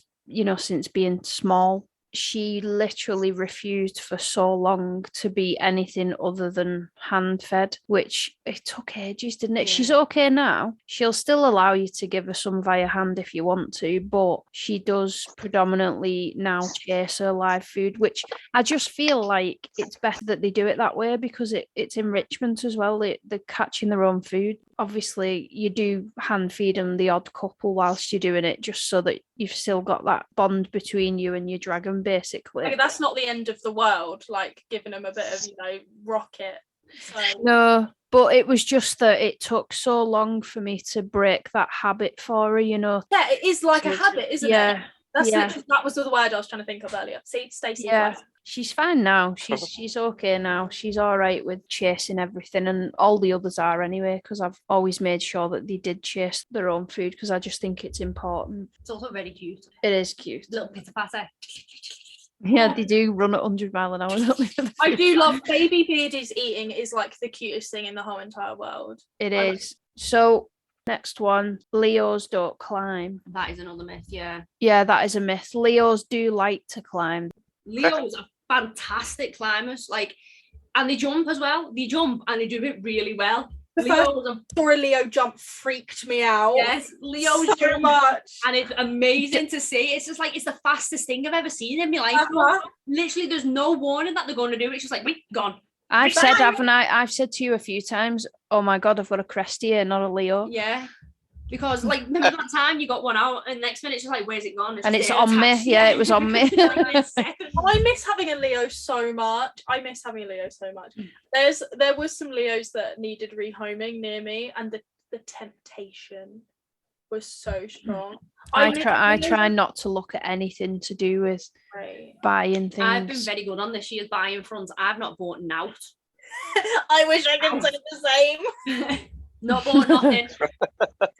being small. She literally refused for so long to be anything other than hand fed, which it took ages, didn't it? Yeah. She's okay now. She'll still allow you to give her some via hand if you want to, but she does predominantly now chase her live food, which I just feel like it's better that they do it that way, because it's enrichment as well. They're catching their own food. Obviously, you do hand feed them the odd couple whilst you're doing it, just so that you've still got that bond between you and your dragon, basically. Like, that's not the end of the world, like giving them a bit of, you know, rocket. So. No, but it was just that it took so long for me to break that habit for her, you know. Yeah, it is like a habit, isn't it? That's yeah. That was the word I was trying to think of earlier. See, Stacey. Yeah. She's fine now. She's okay now. She's all right with chasing everything, and all the others are anyway, because I've always made sure that they did chase their own food, because I just think it's important. It's also very cute. It is cute. Little pitter patter. Yeah, they do run at 100 miles an hour, don't they? I do love baby beardies eating is like the cutest thing in the whole entire world. It is. So next one, Leos don't climb. That is another myth, yeah. Yeah, that is a myth. Leos do like to climb. Leos are fantastic climbers, like, and they jump as well. They jump and they do it really well. For a Leo jump freaked me out. Yes, Leos so jump, much, and it's amazing to see. It's just like, it's the fastest thing I've ever seen in my life. Literally, there's no warning that they're going to do it. It's just like, wait, gone. I've said, haven't I? I've said to you a few times, oh my God, I've got a cresty here, not a Leo. Yeah. Because, like, remember that time you got one out, and next minute it's just like, where's it gone? And it's on me. Yeah, it was on me. I miss having a Leo so much. There was some Leos that needed rehoming near me, and the temptation was so strong. I try not to look at anything to do with buying things. I've been very good on this year's buying front. I've not bought out. I wish I could say the same. Not bought nothing.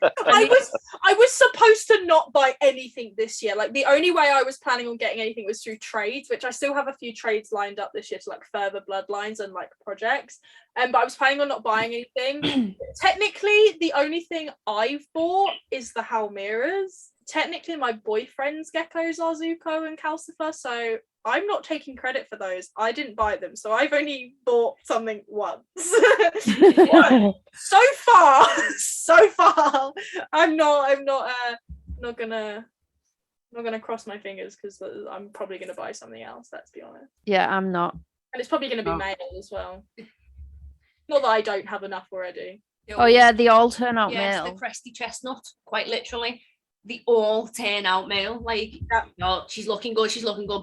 I was supposed to not buy anything this year. Like, the only way I was planning on getting anything was through trades, which I still have a few trades lined up this year to like further bloodlines and like projects. But I was planning on not buying anything. Technically, the only thing I've bought is the Halmiras. Technically, my boyfriend's geckos are Zuko and Calcifer, so I'm not taking credit for those. I didn't buy them, so I've only bought something once. So far, I'm not gonna cross my fingers, because I'm probably gonna buy something else. Let's be honest. Yeah, I'm not, and it's probably gonna be male as well. Not that I don't have enough already. Oh yeah, they all turn out male. The cresty chestnut, quite literally. They all turn out male. Like, oh, she's looking good.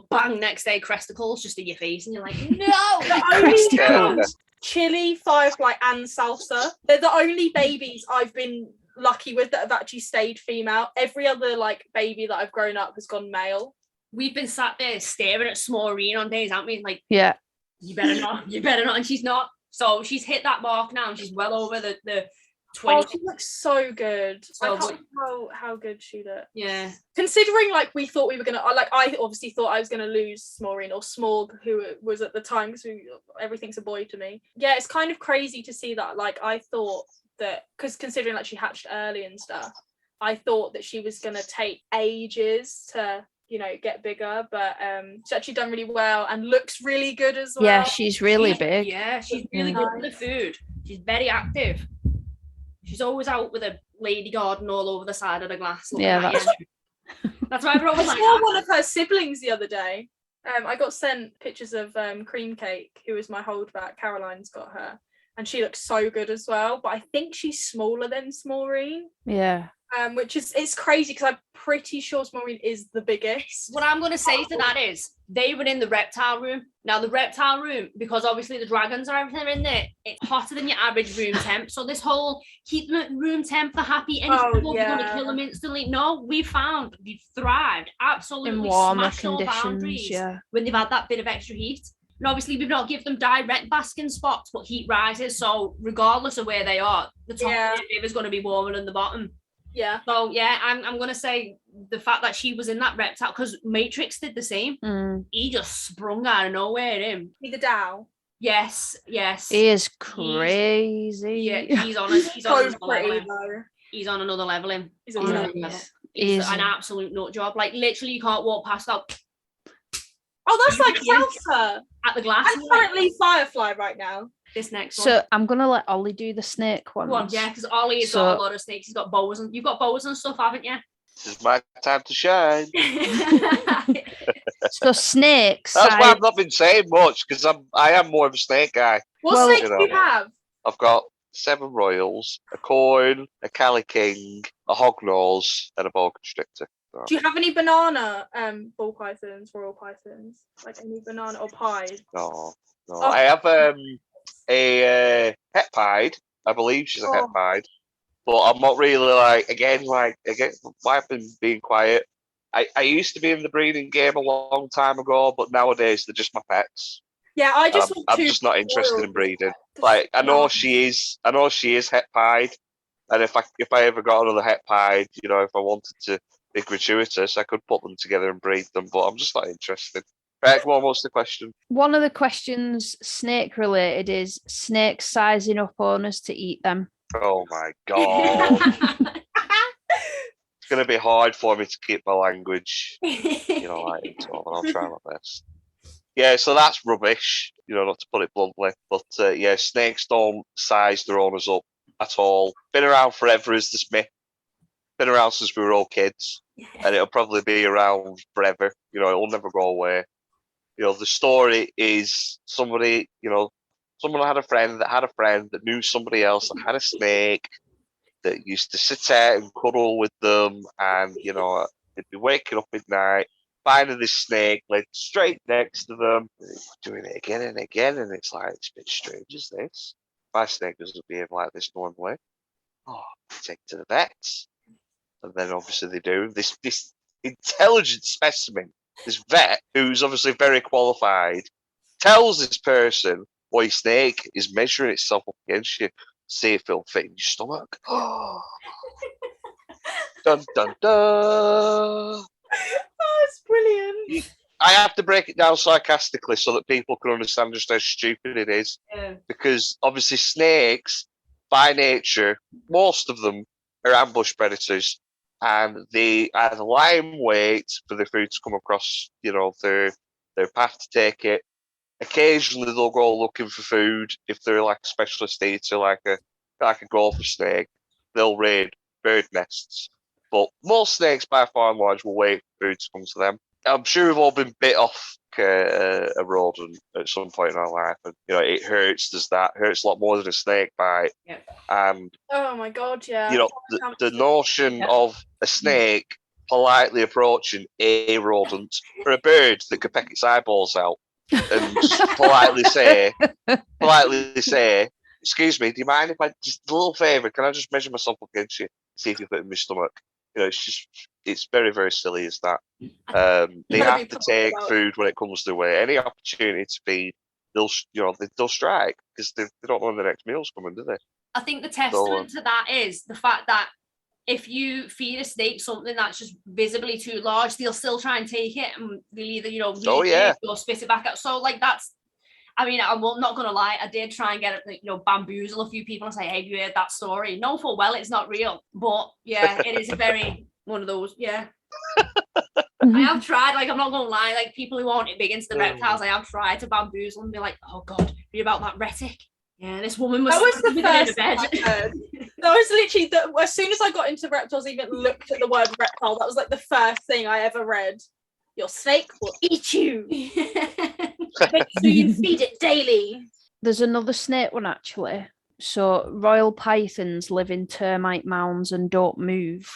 Bang, next day, cresticles just in your face, and you're like, no. The only Chili, Firefly, and Salsa. They're the only babies I've been lucky with that have actually stayed female. Every other like baby that I've grown up has gone male. we've been sat there staring at Smaureen on days, haven't we? Like, Yeah. you better not, and she's not. So she's hit that mark now, and she's well over the 20. Oh, she looks so good. So I can't good. believe how good she looked. Yeah. Considering like we thought we were gonna, like I obviously thought I was gonna lose Smaureen or Smorg, who it was at the time, because everything's a boy to me. Yeah, it's kind of crazy to see that. Like I thought that, because considering like she hatched early and stuff, I thought that she was gonna take ages to, you know, get bigger, but she's actually done really well and looks really good as well. Yeah, she's really big. Yeah, she's really good with the food. She's very active. She's always out with a lady garden all over the side of the glass. Yeah, that's true. That's why everyone was I like, saw one of her siblings the other day. I got sent pictures of Cream Cake, who was my holdback. Caroline's got her, and she looks so good as well. But I think she's smaller than Smaureen. Yeah. Which is, it's crazy because I'm pretty sure Smaureen is the biggest. what I'm going to say to that is they were in the reptile room. Now the reptile room, because obviously the dragons are everything in there, it's hotter than your average room temp. So this whole keep them at room temp, they're happy, and you're going to kill them instantly. No, we've thrived absolutely In warmer smashed all conditions, boundaries yeah. when they've had that bit of extra heat. And obviously we've not given them direct basking spots, but heat rises. So regardless of where they are, the top of the river is going to be warmer than the bottom. Yeah. So yeah, I'm gonna say the fact that she was in that reptile, because Matrix did the same. He just sprung out of nowhere. Him. Be the Dow. Yes. He is crazy. He's on another pretty level. though. He's on another level. Him. He's on another level. He's an absolute nut job. Like literally, you can't walk past that. Oh, that's like Salsa At the glass. and currently Firefly right now. This next one. So I'm gonna let Ollie do the snake one. Go on, yeah, because Ollie has got a lot of snakes. He's got boas, and you've got boas and stuff, haven't you? This is my time to shine. So snakes. That's why I've not been saying much, because I am more of a snake guy. What snakes do you have? I've got 7 royals, a corn, a Cali King, a hognose, and a boa constrictor. So. Do you have any banana ball pythons, royal pythons? Like any banana or pied? No. Oh. I have a het pied. I believe she's a het pied. But I'm not really why I've been being quiet. I used to be in the breeding game a long time ago, but nowadays they're just my pets. Yeah, I'm just not interested in breeding. Like I know she is het pied, and if I ever got another het pied, you know, if I wanted to be gratuitous, I could put them together and breed them. But I'm just not interested. Right, come on, what's the question? One of the questions snake related is snakes sizing up owners to eat them. Oh my god. It's going to be hard for me to keep my language, I'll try my best. Yeah, so that's rubbish, not to put it bluntly. But snakes don't size their owners up at all. Been around forever is this myth. Been around since we were all kids. And it'll probably be around forever. It'll never go away. The story is someone had a friend that knew somebody else that had a snake that used to sit out and cuddle with them, and they'd be waking up at night, finding this snake laid straight next to them, doing it again and again, and it's like, it's a bit strange, is this? My snake doesn't behave like this normally. Oh, take it to the vets, and then obviously they do. This intelligent specimen, this vet, who's obviously very qualified, tells this person, well, your snake is measuring itself up against you. See if it'll fit in your stomach. Oh. Dun, dun, dun. Oh, it's brilliant. I have to break it down sarcastically so that people can understand just how stupid it is. Yeah. Because obviously snakes, by nature, most of them are ambush predators, and they either lie in wait for their food to come across, their path to take it. Occasionally they'll go looking for food if they're like a specialist eater, like a gopher snake. They'll raid bird nests. But most snakes, by far and large, will wait for food to come to them. I'm sure we've all been bit off a rodent at some point in our life, and it hurts. Hurts a lot more than a snake bite. Yeah. And oh my god, yeah. The notion of a snake politely approaching a rodent or a bird that could peck its eyeballs out and just politely say, excuse me, do you mind if I just a little favour? Can I just measure myself up against you, see if you fit in my stomach? it's very, very silly. Is that they Gotta have be to told take about food when it comes their way. Any opportunity to feed, they'll strike because they don't know when the next meal's coming, do they? I think the testament to that is the fact that if you feed a snake something that's just visibly too large, they'll still try and take it, and they'll either leave it or spit it back out. So like that's. I mean, I'm not gonna lie. I did try and get it, bamboozle a few people and say, "Hey, have you heard that story?" No, full well, it's not real. But yeah, it is a very one of those. Yeah, I have tried. Like, I'm not gonna lie. Like, people who aren't big into the reptiles, I have tried to bamboozle and be like, "Oh God, read about that retic." Yeah, this woman was. That was the first bed. thing I heard. That was literally as soon as I got into reptiles, even looked at the word reptile. That was like the first thing I ever read. Your snake will eat you. Make sure you feed it daily. There's another snake one actually. So royal pythons live in termite mounds and don't move.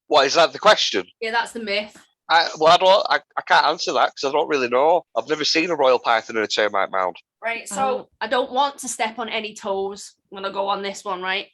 What is that? The question? Yeah, that's the myth. I can't answer that because I don't really know. I've never seen a royal python in a termite mound. Right, so I don't want to step on any toes when I go on this one, right?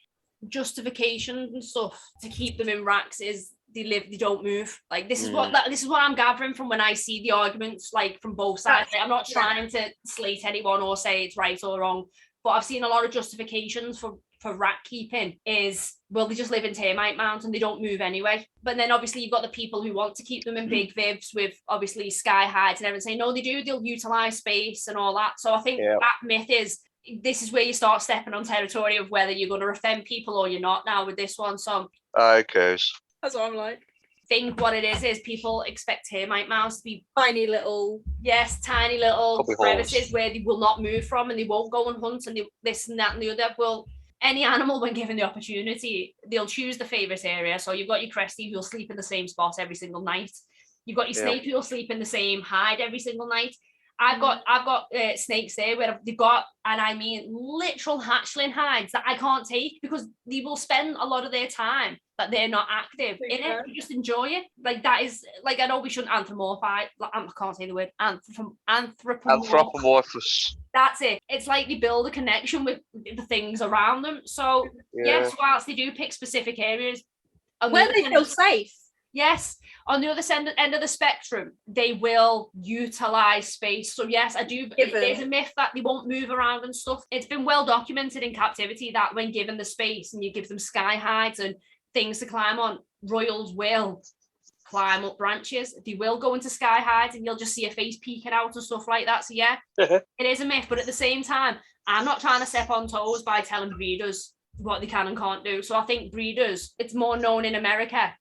Justification and stuff to keep them in racks is they don't move. Like this is what I'm gathering from when I see the arguments, like from both sides. Like, I'm not trying to slate anyone or say it's right or wrong, but I've seen a lot of justifications for rack keeping is, well, they just live in termite mounds and they don't move anyway. But then obviously you've got the people who want to keep them in big vivs with obviously sky hides and everything, saying no, they'll utilize space and all that. So I think that myth is, this is where you start stepping on territory of whether you're going to offend people or you're not now with this one. So okay, that's what I'm like. Think what it is people expect termite mounds to be tiny little crevices where they will not move from and they won't go and hunt and this and that and the other. Well, any animal, when given the opportunity, they'll choose the favourite area. So you've got your crestie who'll sleep in the same spot every single night. You've got your snake who'll sleep in the same hide every single night. I've got snakes there where they've got, and I mean literal hatchling hides that I can't take because they will spend a lot of their time that they're not active in it. You just enjoy it. Like that is, like, I know we shouldn't anthropomorphize. I can't say the word anthropomorphous. That's it. It's like they build a connection with the things around them. So yes, whilst they do pick specific areas where they feel safe. Yes, on the other end of the spectrum, they will utilize space. So yes, I do. There's a myth that they won't move around and stuff. It's been well documented in captivity that when given the space and you give them sky hides and things to climb on, royals will climb up branches. They will go into sky hides and you'll just see a face peeking out and stuff like that. So yeah, it is a myth. But at the same time, I'm not trying to step on toes by telling breeders what they can and can't do. So I think breeders, it's more known in America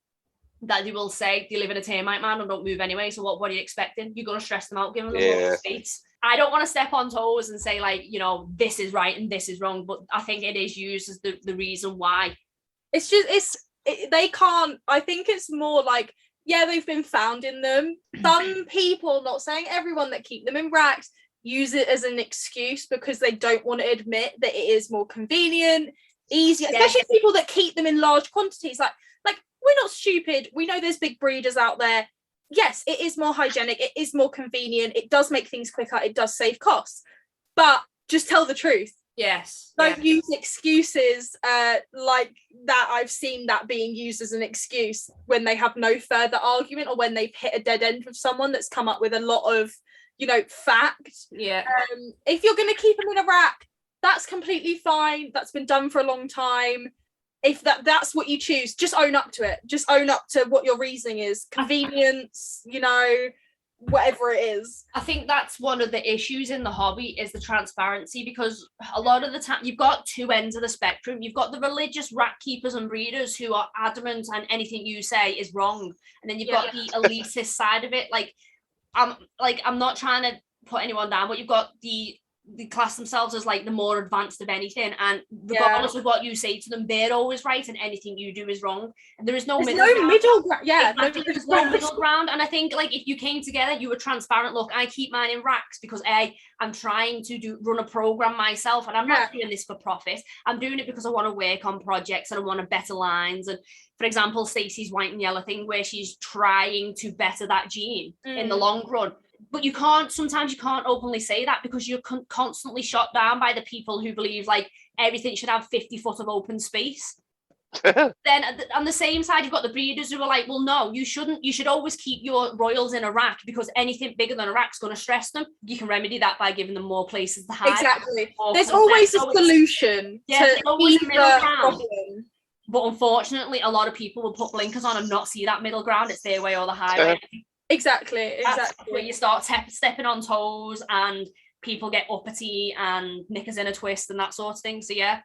that they will say they live in a termite mound and don't move anyway. So what are you expecting? You're going to stress them out, giving them more space. I don't want to step on toes and say like, this is right and this is wrong, but I think it is used as the reason why. They can't, I think it's more like, they've been found in them. Some people, not saying everyone, that keep them in racks use it as an excuse because they don't want to admit that it is more convenient, easier, especially people that keep them in large quantities. Like we're not stupid. We know there's big breeders out there. Yes, it is more hygienic. It is more convenient. It does make things quicker. It does save costs. But just tell the truth. Yes. Don't use excuses like that. I've seen that being used as an excuse when they have no further argument or when they've hit a dead end with someone that's come up with a lot of, fact. Yeah. If you're going to keep them in a rack, that's completely fine. That's been done for a long time. If that's what you choose, just own up to it. Just own up to what your reasoning is. Convenience, whatever it is. I think that's one of the issues in the hobby is the transparency, because a lot of the time you've got two ends of the spectrum. You've got the religious rat keepers and breeders who are adamant and anything you say is wrong. And then you've got the elitist side of it. I'm not trying to put anyone down, but you've got the class themselves as like the more advanced of anything, and regardless of what you say to them, they're always right and anything you do is wrong, and there is no middle ground. There's no middle ground. And I think like if you came together, you were transparent. Look, I keep mine in racks because I'm trying to run a program myself, and I'm not doing this for profit. I'm doing it because I want to work on projects and I want to better lines. And for example, Stacey's white and yellow thing, where she's trying to better that gene in the long run. But sometimes you can't openly say that because you're constantly shot down by the people who believe like everything should have 50 foot of open space. Then on the same side, you've got the breeders who are like, well, no, you shouldn't. You should always keep your royals in a rack because anything bigger than a rack's going to stress them. You can remedy that by giving them more places to hide. Exactly. There's always a solution to always a middle either ground. problem. But unfortunately, a lot of people will put blinkers on and not see that middle ground. It's their way or the highway. Exactly. That's where you start stepping on toes and people get uppity and knickers in a twist and that sort of thing. So yeah.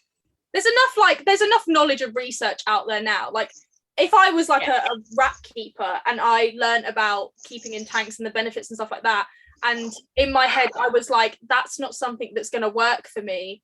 There's enough knowledge and research out there now. Like if I was like a rat keeper and I learned about keeping in tanks and the benefits and stuff like that, and in my head I was like, that's not something that's going to work for me,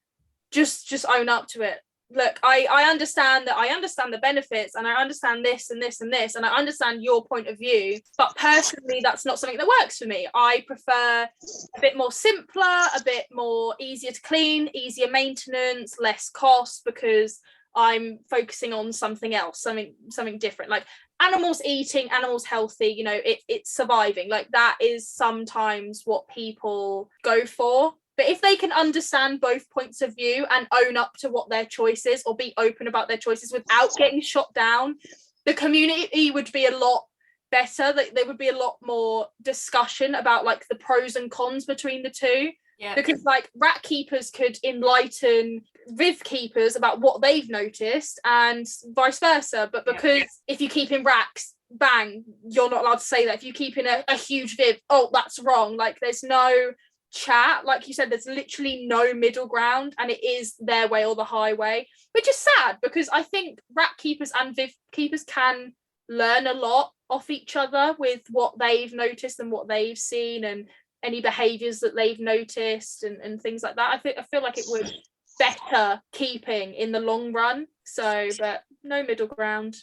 just own up to it. Look, I understand that. I understand the benefits and I understand this and this and this and I understand your point of view, but personally that's not something that works for me. I prefer a bit more simpler, a bit more easier to clean, easier maintenance, less cost, because I'm focusing on something else, something different. Like animals eating, animals healthy, you know, it's surviving. Like that is sometimes what people go for. But if they can understand both points of view and own up to what their choice is or be open about their choices without getting shot down, the community would be a lot better. There would be a lot more discussion about like the pros and cons between the two. Yeah. Because like rat keepers could enlighten Viv keepers about what they've noticed and vice versa. But because if you keep in racks, bang, you're not allowed to say that. If you keep in a huge Viv, oh, that's wrong. Like there's no chat, like you said, there's literally no middle ground and it is their way or the highway, which is sad because I think rat keepers and Viv keepers can learn a lot off each other with what they've noticed and what they've seen and any behaviors that they've noticed and things like that. I feel like it would better keeping in the long run. So, but no middle ground.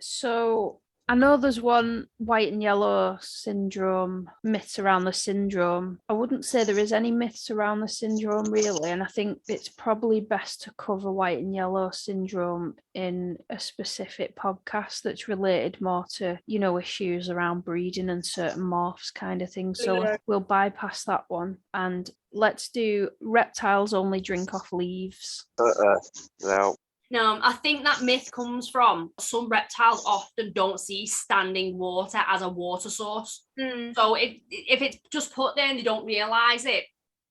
So I know there's one white and yellow syndrome, myths around the syndrome. I wouldn't say there is any myths around the syndrome really, and I think it's probably best to cover white and yellow syndrome in a specific podcast that's related more to, you know, issues around breeding and certain morphs kind of thing. So we'll bypass that one and let's do reptiles only drink off leaves. No. No, I think that myth comes from some reptiles often don't see standing water as a water source. So if it's just put there and they don't realise it,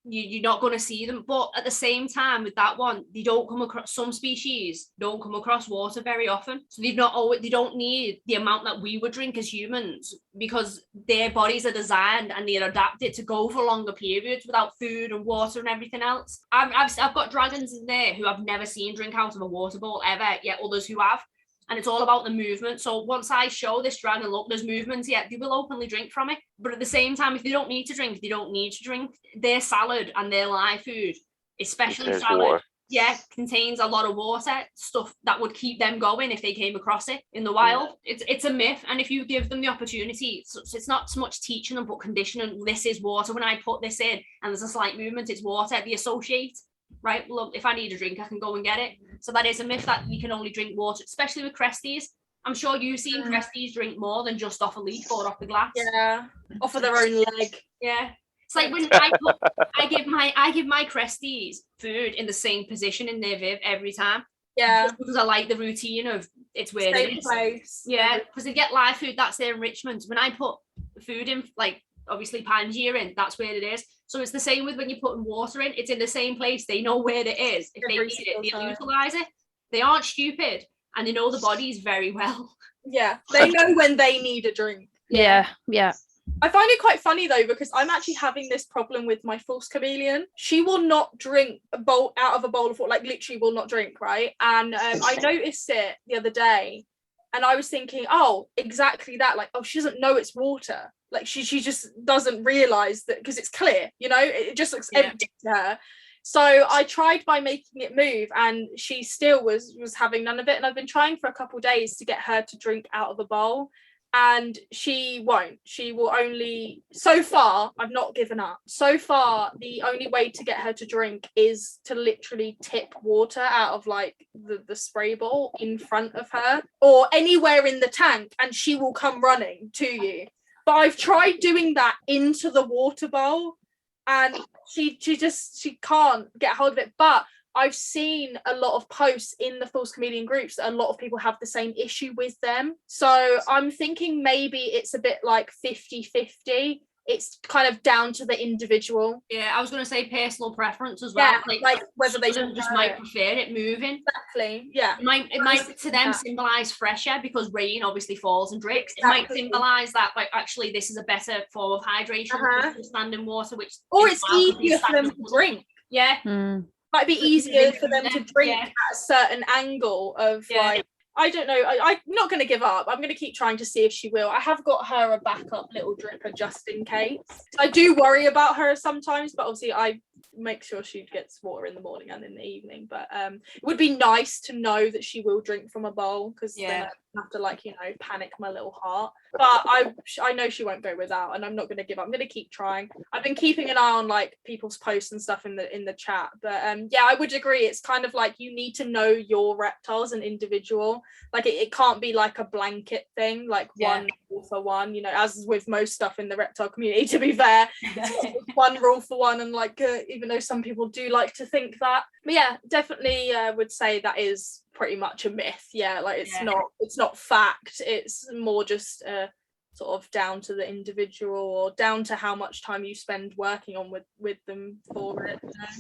you're not going to see them. But at the same time, with that one, they don't come across, some species don't come across water very often. So they don't need the amount that we would drink as humans because their bodies are designed and they're adapted to go for longer periods without food and water and everything else. I've got dragons in there who I've never seen drink out of a water bowl ever, yet others who have. And it's all about the movement. So once I show this dragon, look, there's movements, they will openly drink from it. But at the same time, if they don't need to drink, they don't need to drink. Their salad and their live food, especially salad, contains a lot of water, stuff that would keep them going if they came across it in the wild. It's a myth. And if you give them the opportunity, it's not so much teaching them, but conditioning. This is water. When I put this in and there's a slight movement, it's water. They associate. Right, well, if I need a drink, I can go and get it. So that is a myth that you can only drink water, especially with cresties. I'm sure you've seen cresties drink more than just off a leaf or off the glass. Yeah, off of their own leg. Yeah, it's like when I give my cresties food in the same position in their Viv every time. Yeah, because I like the routine of it's where same it is. Place. Yeah, because they get live food, that's their enrichment. When I put food in, like obviously Pangea in, that's where it is. So it's the same with when you're putting water in, it's in the same place. They know where it is. If they need it, they'll utilize it. They aren't stupid and they know the bodies very well. Yeah, they know when they need a drink. Yeah. I find it quite funny though, because I'm actually having this problem with my false chameleon. She will not drink a bowl out of a bowl of water, like literally will not drink, right? And I noticed it the other day and I was thinking, oh, exactly that. Like, oh, she doesn't know it's water. Like she just doesn't realize that because it's clear, you know, it just looks empty to her. So I tried by making it move and she still was having none of it. And I've been trying for a couple of days to get her to drink out of a bowl and she won't. She will only, so far, I've not given up. So far, the only way to get her to drink is to literally tip water out of like the spray bowl in front of her or anywhere in the tank and she will come running to you. But I've tried doing that into the water bowl and she can't get hold of it. But I've seen a lot of posts in the false chameleon groups that a lot of people have the same issue with them. So I'm thinking maybe it's a bit like 50-50. It's kind of down to the individual. Yeah, I was going to say personal preference as well. Yeah, like whether they just might prefer it moving. Exactly. Yeah. It might to them symbolise fresher because rain obviously falls and drips. It might symbolise that like actually this is a better form of hydration than standing water, which or it's easier for them to drink. Yeah. Might be easier for them to drink at a certain angle of like I don't know. I'm not going to give up. I'm going to keep trying to see if she will. I have got her a backup little dripper just in case. I do worry about her sometimes, but obviously I make sure she gets water in the morning and in the evening. But it would be nice to know that she will drink from a bowl because then I don't have to like, you know, panic my little heart. But I know she won't go without, and I'm not going to give up. I'm going to keep trying. I've been keeping an eye on like people's posts and stuff in the chat. But yeah, I would agree. It's kind of like you need to know your reptile as an individual. Like it can't be like a blanket thing, like one rule for one, you know, as with most stuff in the reptile community, to be fair. One rule for one, and like even though some people do like to think that. But yeah, definitely would say that is pretty much a myth. Yeah, like it's not fact. It's more just sort of down to the individual or down to how much time you spend working on with them for it,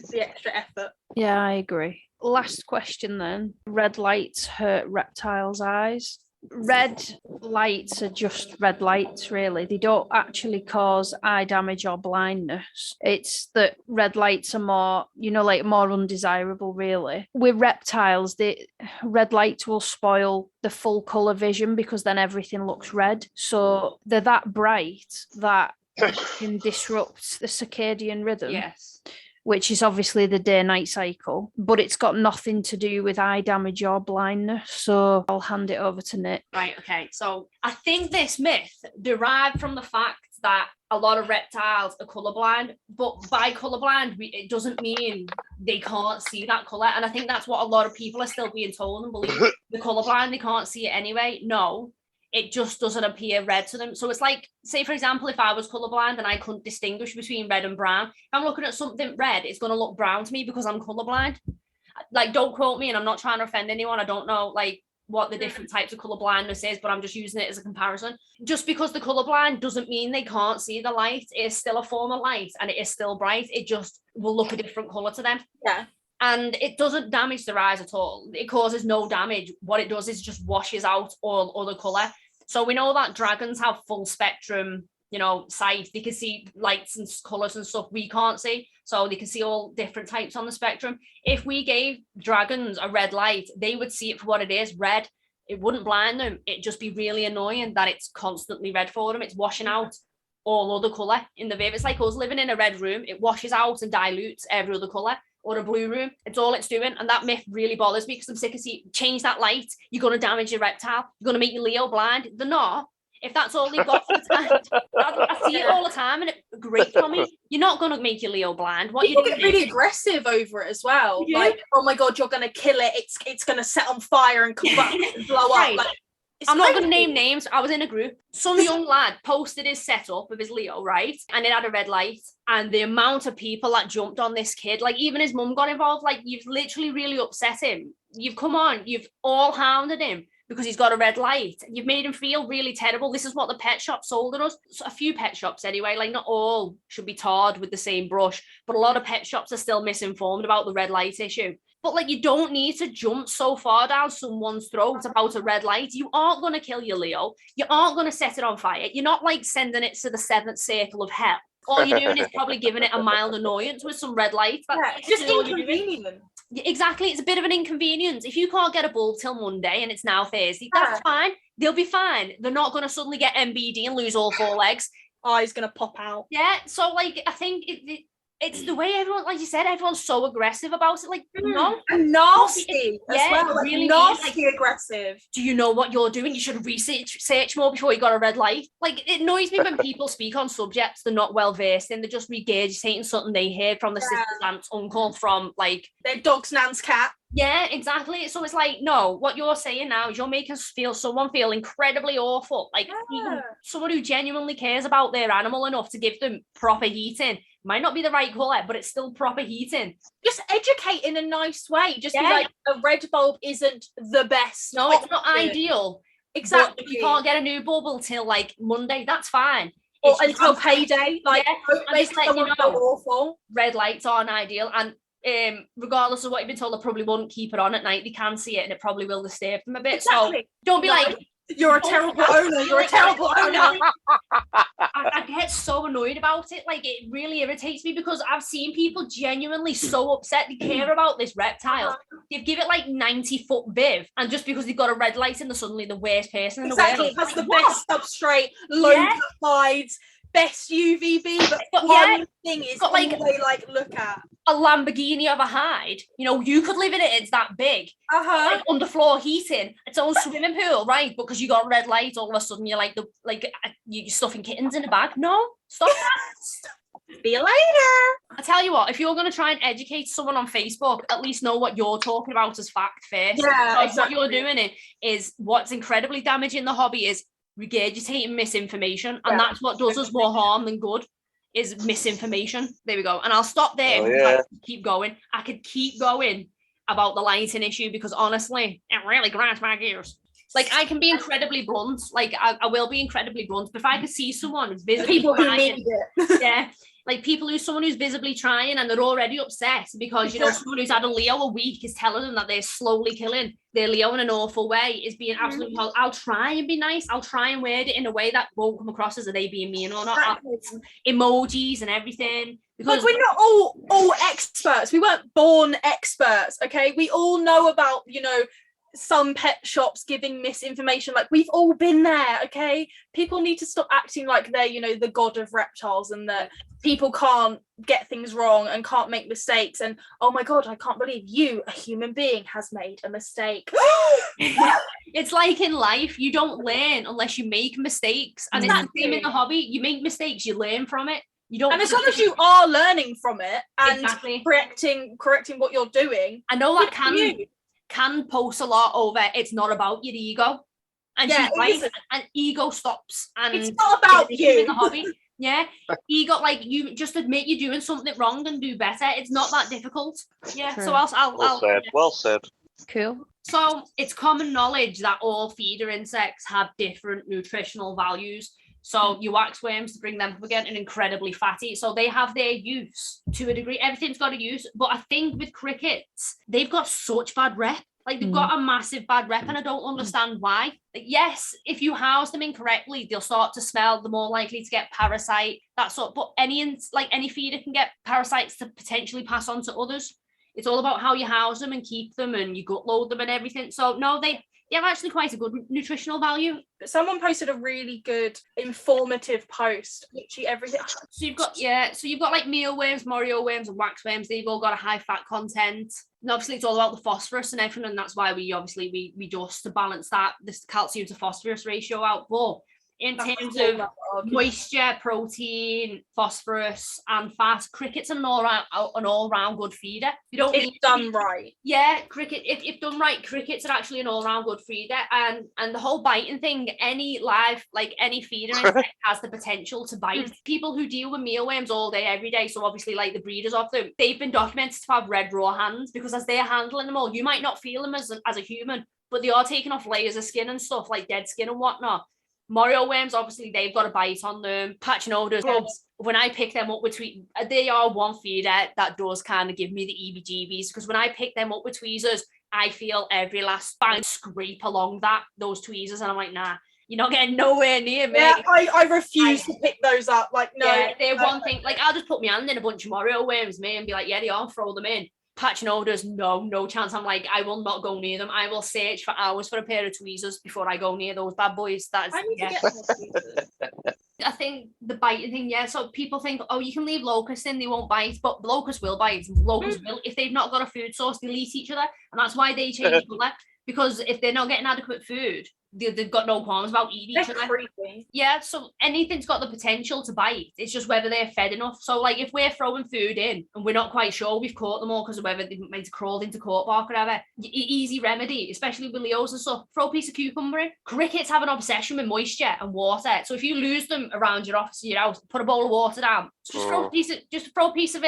the extra effort. Yeah, I agree. Last question then. Red lights hurt reptiles' eyes. Red lights are just red lights, really. They don't actually cause eye damage or blindness. It's that red lights are more, you know, like more undesirable, really. With reptiles, the red lights will spoil the full colour vision because then everything looks red. So they're that bright that it can disrupt the circadian rhythm. Yes. Which is obviously the day-night cycle, but it's got nothing to do with eye damage or blindness. So I'll hand it over to Nick. Right, okay. So I think this myth derived from the fact that a lot of reptiles are colourblind, but by colourblind, it doesn't mean they can't see that colour. And I think that's what a lot of people are still being told and believe. They're colourblind, they can't see it anyway. No. It just doesn't appear red to them. So it's like, say, for example, if I was colourblind and I couldn't distinguish between red and brown, if I'm looking at something red, it's going to look brown to me because I'm colourblind. Like, don't quote me, and I'm not trying to offend anyone. I don't know, like, what the different types of colourblindness is, but I'm just using it as a comparison. Just because they're colourblind doesn't mean they can't see the light. It is still a form of light, and it is still bright. It just will look a different colour to them. Yeah. And it doesn't damage their eyes at all. It causes no damage. What it does is just washes out all other colour. So we know that dragons have full spectrum, you know, sight. They can see lights and colours and stuff we can't see. So they can see all different types on the spectrum. If we gave dragons a red light, they would see it for what it is, red. It wouldn't blind them. It'd just be really annoying that it's constantly red for them. It's washing out all other colour in the viv. It's like us living in a red room. It washes out and dilutes every other colour. Or a blue room. It's all it's doing. And that myth really bothers me because I'm sick of seeing, change that light, you're going to damage your reptile. You're going to make your Leo blind. They're not. If that's all they've got for the time, I see it all the time and it grates on me. You're not going to make your Leo blind. What People you get really aggressive over it as well. Yeah. Like, oh my God, you're going to kill it. It's going to set on fire and combust and blow up. Like, I'm not going to name names. I was in a group. Some young lad posted his setup of his Leo, right? And it had a red light. And the amount of people that jumped on this kid, like even his mum got involved, like you've literally really upset him. You've all hounded him because he's got a red light. You've made him feel really terrible. This is what the pet shop sold at us. So a few pet shops anyway, like not all should be tarred with the same brush, but a lot of pet shops are still misinformed about the red light issue. But like, you don't need to jump so far down someone's throat about a red light. You aren't going to kill your Leo. You aren't going to set it on fire. You're not like sending it to the seventh circle of hell. All you're doing is probably giving it a mild annoyance with some red light. That's just inconvenient. Exactly. It's a bit of an inconvenience. If you can't get a bulb till Monday and it's now Thursday, that's fine. They'll be fine. They're not going to suddenly get MBD and lose all 4 legs. Eye's going to pop out. Yeah. So like, I think it's the way everyone, like you said, everyone's so aggressive about it. Like, no. And nasty as well. Like, really nasty, like, aggressive. Do you know what you're doing? You should research more before you got a red light. Like, it annoys me when people speak on subjects they're not well versed in. They're just regurgitating something they heard from the sister's aunt's uncle, from like their dog's nan's cat. Yeah, exactly. So it's like, no, what you're saying now is you're making someone feel incredibly awful. Like, even someone who genuinely cares about their animal enough to give them proper eating Might not be the right colour, but it's still proper heating. Just educate in a nice way. Just be Yeah. like, a red bulb isn't the best. No, it's not option. ideal. Exactly. But if you can't get a new bulb till like Monday, that's fine. Or It's just- until payday. Like, Yeah, don't I'm make just letting you someone feel know. awful. Red lights aren't ideal, and regardless of what you've been told, they probably won't keep it on at night. They can see it, and it probably will disturb them a bit. Exactly. So don't be No. like, You're a terrible owner. You're a terrible owner. I get so annoyed about it. Like, it really irritates me because I've seen people genuinely so upset. They care about this reptile. They give it like 90-foot viv, and just because they've got a red light and they're suddenly the worst person in the Exactly. world. It has the What? best substrate, loads Yeah. of sides, best UVB, but Got- one thing is got, like- all they like look at. A Lamborghini of a hide. You know, you could live in it. It's that big. Uh-huh. Like underfloor heating, its own swimming pool, right? Because you got a red light, all of a sudden you're like you're stuffing kittens in a bag. No, stop that. See you later. I tell you what, if you're going to try and educate someone on Facebook, at least know what you're talking about as fact first. Yeah, Because what you're exactly. doing is what's incredibly damaging the hobby is regurgitating misinformation, and Yeah. that's what does us more harm than good. Is misinformation. There we go. And I'll stop there. Oh, because yeah. I could keep going. I could keep going about the lighting issue because honestly, it really grinds my gears. Like, I can be incredibly blunt. Like, I will be incredibly blunt. But if I could see someone visibly People who trying, need it. yeah, like someone who's visibly trying and they're already upset because, you know, someone who's had a Leo a week is telling them that they're slowly killing their Leo in an awful way is being absolutely, I'll try and be nice. I'll try and word it in a way that won't come across as are they being mean or not. Emojis and everything. Because Like, we're not all experts. We weren't born experts, okay? We all know about, you know, some pet shops giving misinformation. Like, we've all been there, okay? People need to stop acting like they're, you know, the god of reptiles and that people can't get things wrong and can't make mistakes. And oh my God, I can't believe you, a human being, has made a mistake. it's like in life, you don't learn unless you make mistakes. And it's the same in the hobby. You make mistakes, you learn from it. You don't. And as long as you are learning from it and Exactly. correcting what you're doing, I know that good for you. can post a lot over it's not about your ego. And Yeah, she's it right, isn't. and ego stops. And It's not about it's in you. the hobby. Yeah. Ego, like, you just admit you're doing something wrong and do better. It's not that difficult. Yeah. True. So I'll Well said. Well said. Cool. So it's common knowledge that all feeder insects have different nutritional values. So your waxworms, to bring them up again, are incredibly fatty. So they have their use to a degree. Everything's got a use. But I think with crickets, they've got such bad rep. Like, they've got a massive bad rep, and I don't understand why. Like, yes, if you house them incorrectly, they'll start to smell. They're more likely to get parasite. That sort. But any feeder can get parasites to potentially pass on to others. It's all about how you house them and keep them, and you gut load them and everything. So no, they have actually quite a good nutritional value. But someone posted a really good, informative post. Literally everything. So you've got like mealworms, Morio worms, and waxworms. They've all got a high fat content. And obviously it's all about the phosphorus and everything, and that's why we just to balance that this calcium to phosphorus ratio out. But in terms of moisture, protein, phosphorus, and fat, cricket's an all-round good feeder. You don't It's need done right. Yeah, cricket. If done right, crickets are actually an all-round good feeder, and the whole biting thing. Any feeder insect has the potential to bite. People who deal with mealworms all day, every day, so obviously like the breeders of them, they've been documented to have red raw hands because as they're handling them all, you might not feel them as a human, but they are taking off layers of skin and stuff like dead skin and whatnot. Morio worms, obviously, they've got a bite on them. Pachinodas, when I pick them up with they are one feeder that does kind of give me the EBGBs, because when I pick them up with tweezers, I feel every last fine scrape along those tweezers, and I'm like, nah, you're not getting nowhere near me. Yeah, I refuse to pick those up. Like, no. Yeah, they're one thing. Like, I'll just put my hand in a bunch of Morio worms, and be like, yeah, they are, throw them in. Pachinodas, no chance. I'm like, I will not go near them. I will search for hours for a pair of tweezers before I go near those bad boys. I need to get more tweezers. I think the biting thing, yeah. So people think, oh, you can leave locusts in, they won't bite, but locusts will bite. Locusts will, if they've not got a food source, they'll eat each other, and that's why they change colour. Because if they're not getting adequate food, they've got no qualms about eating each They're other. creepy. Yeah, so anything's got the potential to bite. It's just whether they're fed enough. So, like, if we're throwing food in and we're not quite sure we've caught them all because of whether they might have crawled into court bark or whatever, easy remedy, especially with Leos and stuff, throw a piece of cucumber in. Crickets have an obsession with moisture and water. So if you lose them around your office or your house, put a bowl of water down. Just throw a piece of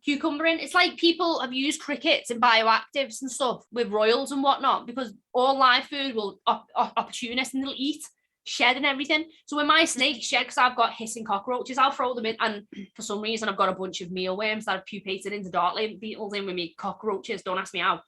cucumber in. It's like people have used crickets and bioactives and stuff with royals and whatnot, because all live food will opportunist and they'll eat shed and everything. So when my snakes shed, because I've got hissing cockroaches, I'll throw them in, and for some reason I've got a bunch of mealworms that have pupated into dark beetles in with me cockroaches. Don't ask me how.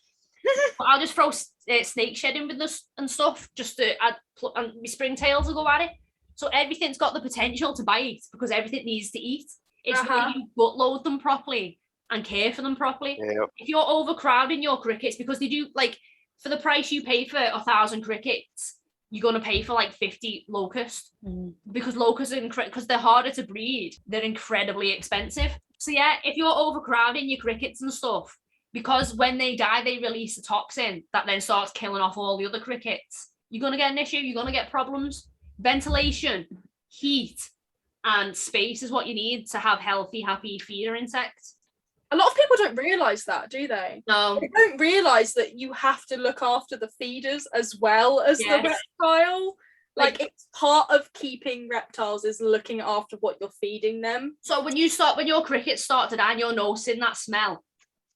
But I'll just throw snake shed in with this and stuff, just to add, and my springtails will go at it. So everything's got the potential to bite because everything needs to eat. It's when you butt load them properly and care for them properly. Yeah. If you're overcrowding your crickets, because they do, like, for the price you pay for 1,000 crickets, you're going to pay for like 50 locusts, because locusts are because they're harder to breed. They're incredibly expensive. So yeah, if you're overcrowding your crickets and stuff, because when they die, they release a toxin that then starts killing off all the other crickets, you're going to get an issue. You're going to get problems. Ventilation, heat, and space is what you need to have healthy, happy feeder insects. A lot of people don't realise that, do they? No. They don't realise that you have to look after the feeders as well as the reptile. Like, it's part of keeping reptiles is looking after what you're feeding them. So when your crickets start to die and you're noticing that smell,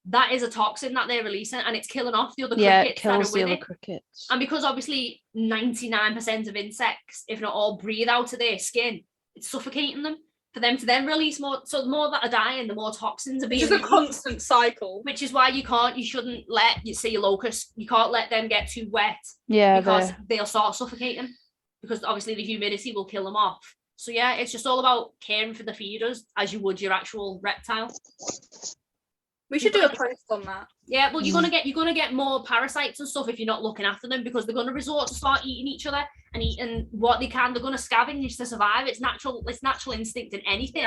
that is a toxin that they're releasing, and it's killing off the other crickets. Yeah, it kills that are the with other crickets. And because obviously 99% of insects, if not all, breathe out of their skin, it's suffocating them. For them to then release more, so the more that are dying, the more toxins are being It's a released. constant cycle. Which is why you shouldn't let, you see, locusts, you can't let them get too wet. Yeah, because they'll start suffocating, because obviously the humidity will kill them off. So yeah, it's just all about caring for the feeders as you would your actual reptile. We should do a post on that. Yeah, well, you're gonna get more parasites and stuff if you're not looking after them, because they're gonna resort to start eating each other and eating what they can. They're gonna scavenge to survive. It's natural instinct in anything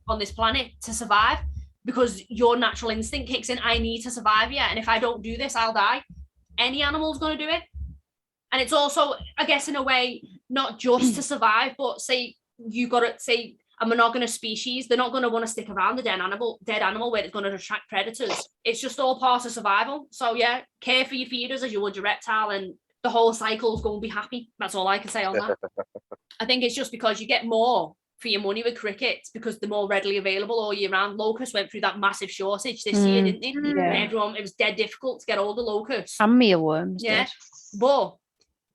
on this planet to survive, because your natural instinct kicks in. I need to survive, and if I don't do this, I'll die. Any animal's gonna do it. And it's also, I guess, in a way, not just to survive, but say you got to say a monogamous species, they're not going to want to stick around the dead animal where it's going to attract predators. It's just all part of survival. So yeah, care for your feeders as you would your reptile, and the whole cycle is going to be happy. That's all I can say on that. I think it's just because you get more for your money with crickets because they're more readily available all year round. Locusts went through that massive shortage this year, didn't they? Yeah. Everyone, it was dead difficult to get all the locusts. And mealworms. Yeah, but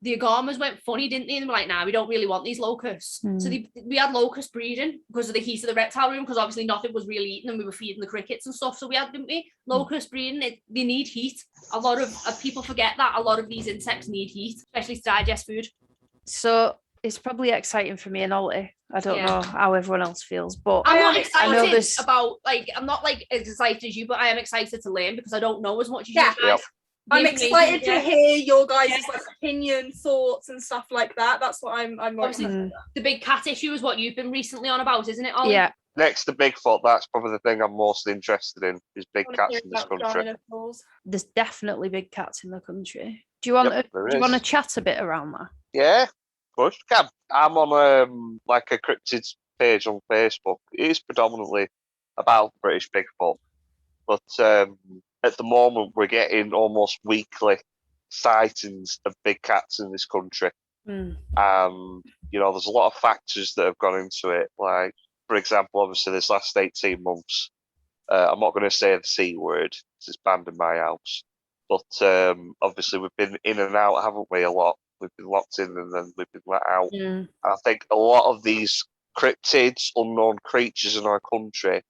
the agamas went funny, didn't they? And they were like, nah, we don't really want these locusts. So we had locust breeding because of the heat of the reptile room, because obviously nothing was really eating them. We were feeding the crickets and stuff. So we had, didn't we? Locust breeding, they need heat. A lot of people forget that. A lot of these insects need heat, especially to digest food. So it's probably exciting for me and Ollie. I don't know how everyone else feels, but I'm not excited I know this about, like, I'm not like as excited as you, but I am excited to learn because I don't know as much as you guys. Yep. I'm excited to hear your guys' like opinion, thoughts, and stuff like that. That's what I'm more excited about. The big cat issue is what you've been recently on about, isn't it, Ollie? Yeah. Next to Bigfoot, that's probably the thing I'm most interested in, is big cats in this country. There's definitely big cats in the country. Do you want to chat a bit around that? Yeah, of course you can. I'm on like a cryptids page on Facebook. It is predominantly about British Bigfoot, but at the moment we're getting almost weekly sightings of big cats in this country. You know, there's a lot of factors that have gone into it. Like, for example, obviously this last 18 months, I'm not going to say the C word because it's banned in my house, but obviously we've been in and out, haven't we, a lot? We've been locked in and then we've been let out. And I think a lot of these cryptids, unknown creatures in our country,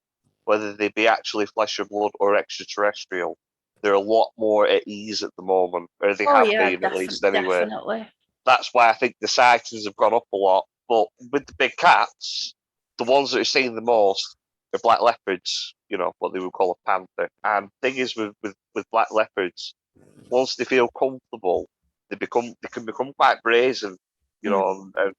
whether they be actually flesh and blood or extraterrestrial, they're a lot more at ease at the moment, or they have been at least anyway. Definitely. That's why I think the sightings have gone up a lot. But with the big cats, the ones that are seen the most are black leopards, you know, what they would call a panther. And the thing is with black leopards, once they feel comfortable, they can become quite brazen, you know, and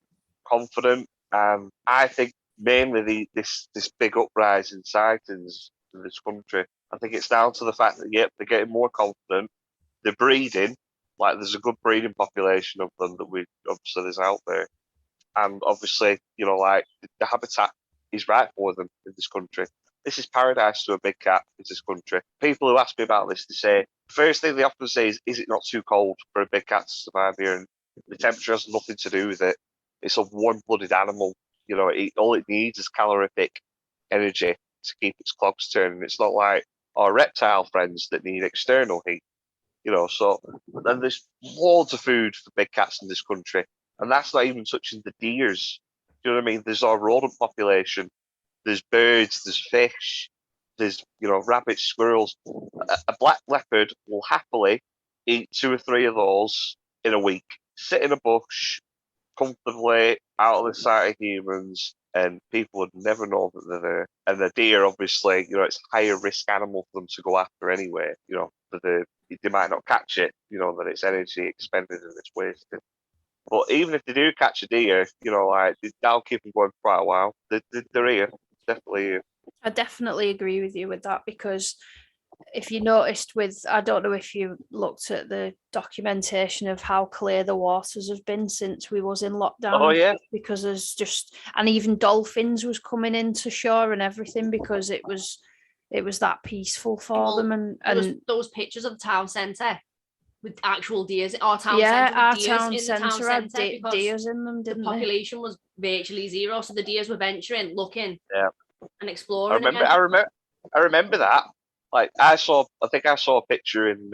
confident. And I think mainly this big uprising sightings in this country, I think it's down to the fact that they're getting more confident, they're breeding, Like, there's a good breeding population of them that we obviously there's out there, and obviously, like the habitat is right for them in this country. This is paradise to a big cat in this country. People who ask me about this, they say, first thing they often say is it not too cold for a big cat to survive here? And the temperature has nothing to do with it. It's a warm-blooded animal. All it needs is calorific energy to keep its clogs turning. It's not like our reptile friends that need external heat. So then there's loads of food for big cats in this country, and that's not even touching the deers. Do you know what I mean? There's our rodent population. There's birds, there's fish, there's rabbits, squirrels. A black leopard will happily eat 2 or 3 of those in a week. Sit in a bush comfortably out of the sight of humans, and people would never know that they're there. And the deer, obviously, it's a higher risk animal for them to go after anyway. They might not catch it. That it's energy expended and it's wasted. But even if they do catch a deer, they'll keep them going for quite a while. They're here. Definitely. I definitely agree with you with that, because if you noticed I don't know if you looked at the documentation of how clear the waters have been since we was in lockdown. Oh yeah. Because there's and even dolphins was coming into shore and everything, because it was that peaceful for them. And those pictures of the town centre with actual deers. Our town centre had deers in them, didn't the population was virtually zero, so the deers were venturing, looking, and exploring. I remember that. Like I think I saw a picture in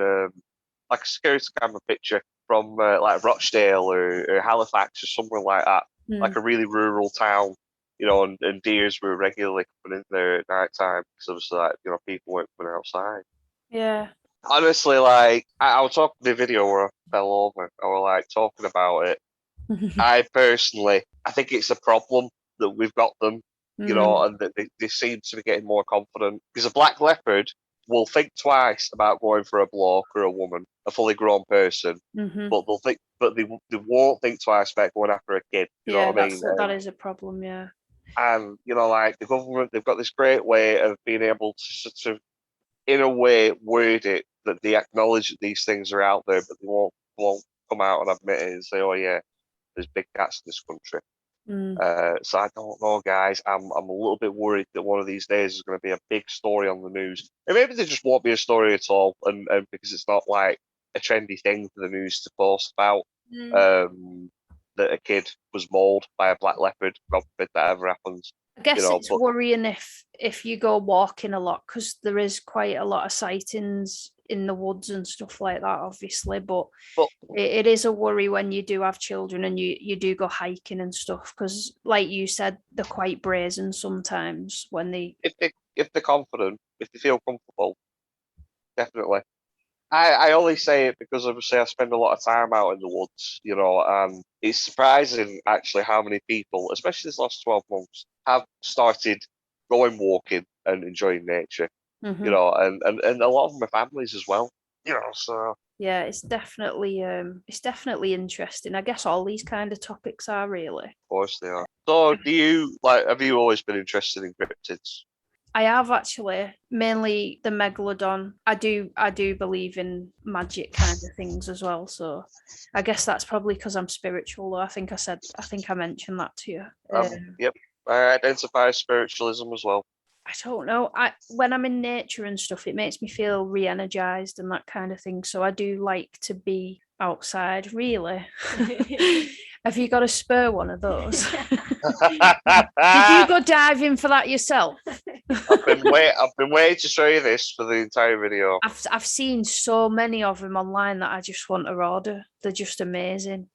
like a security camera picture from like Rochdale or Halifax or somewhere like that, like a really rural town, and deers were regularly coming in there at night time because obviously people weren't coming outside. Yeah. Honestly, like I was talking the video where I fell over. I was like talking about it. I think it's a problem that we've got them, and that they seem to be getting more confident, because a black leopard will think twice about going for a bloke or a woman, a fully grown person, but they won't think twice about going after a kid. You know what I mean? That is a problem, yeah. And like the government, they've got this great way of being able to sort of, in a way, word it that they acknowledge that these things are out there, but they won't come out and admit it and say, "Oh yeah, there's big cats in this country." So I don't know, guys. I'm a little bit worried that one of these days is going to be a big story on the news, and maybe there just won't be a story at all, and because it's not like a trendy thing for the news to post about that a kid was mauled by a black leopard. God forbid that ever happens. I guess it's worrying if you go walking a lot, because there is quite a lot of sightings in the woods and stuff like that, obviously, but it is a worry when you do have children and you do go hiking and stuff, because like you said, they're quite brazen sometimes when they if they're confident, if they feel comfortable, definitely. I only say it because obviously I spend a lot of time out in the woods, and it's surprising actually how many people, especially this last 12 months, have started going walking and enjoying nature, and a lot of them are families as well, so. Yeah, it's definitely interesting. I guess all these kind of topics are, really. Of course they are. So have you always been interested in cryptids? I have, actually, mainly the megalodon. I do believe in magic kind of things as well. So I guess that's probably because I'm spiritual, though. I think I mentioned that to you. Yep. I identify spiritualism as well. I don't know. When I'm in nature and stuff, it makes me feel re-energized and that kind of thing. So I do like to be outside, really. Have you got a spare one of those? Did you go diving for that yourself? I've been waiting to show you this for the entire video. I've seen so many of them online that I just want to order. They're just amazing.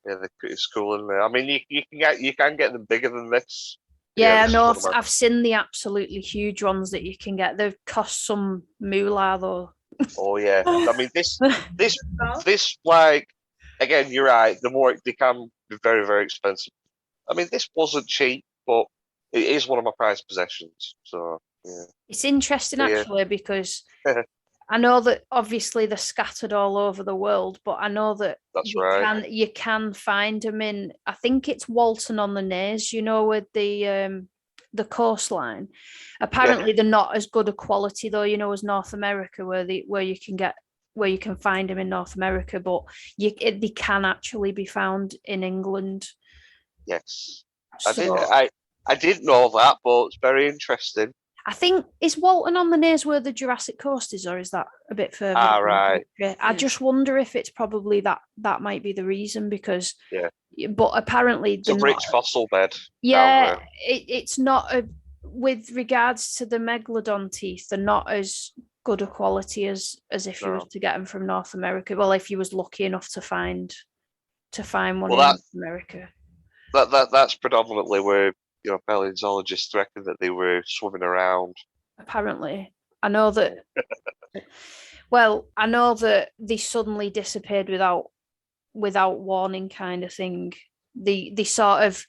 Yeah, it's cool, isn't it? I mean, you can get them bigger than this. Yeah, no, I've seen the absolutely huge ones that you can get. They cost some moolah, though. Oh yeah, I mean this like, again, you're right. The more they can be very, very expensive. I mean, this wasn't cheap, but it is one of my prized possessions. So yeah, it's interesting actually, because I know that obviously they're scattered all over the world, but I know that you can find them in, I think it's Walton-on-the-Naze, with the coastline. Apparently they're not as good a quality though, as North America, where you can get where you can find them in North America, but they can actually be found in England. Yes. So I didn't know that, but it's very interesting. I think, is Walton on the Naze where the Jurassic Coast is, or is that a bit further? Right. I just wonder if it's probably that might be the reason, because but apparently it's a rich fossil bed. Yeah, it's not with regards to the megalodon teeth, they're not as good a quality as if you were to get them from North America. Well, if you was lucky enough to find one in North America. That's predominantly where paleontologists reckon that they were swimming around. Apparently, I know that. Well, I know that they suddenly disappeared without warning, kind of thing. They sort of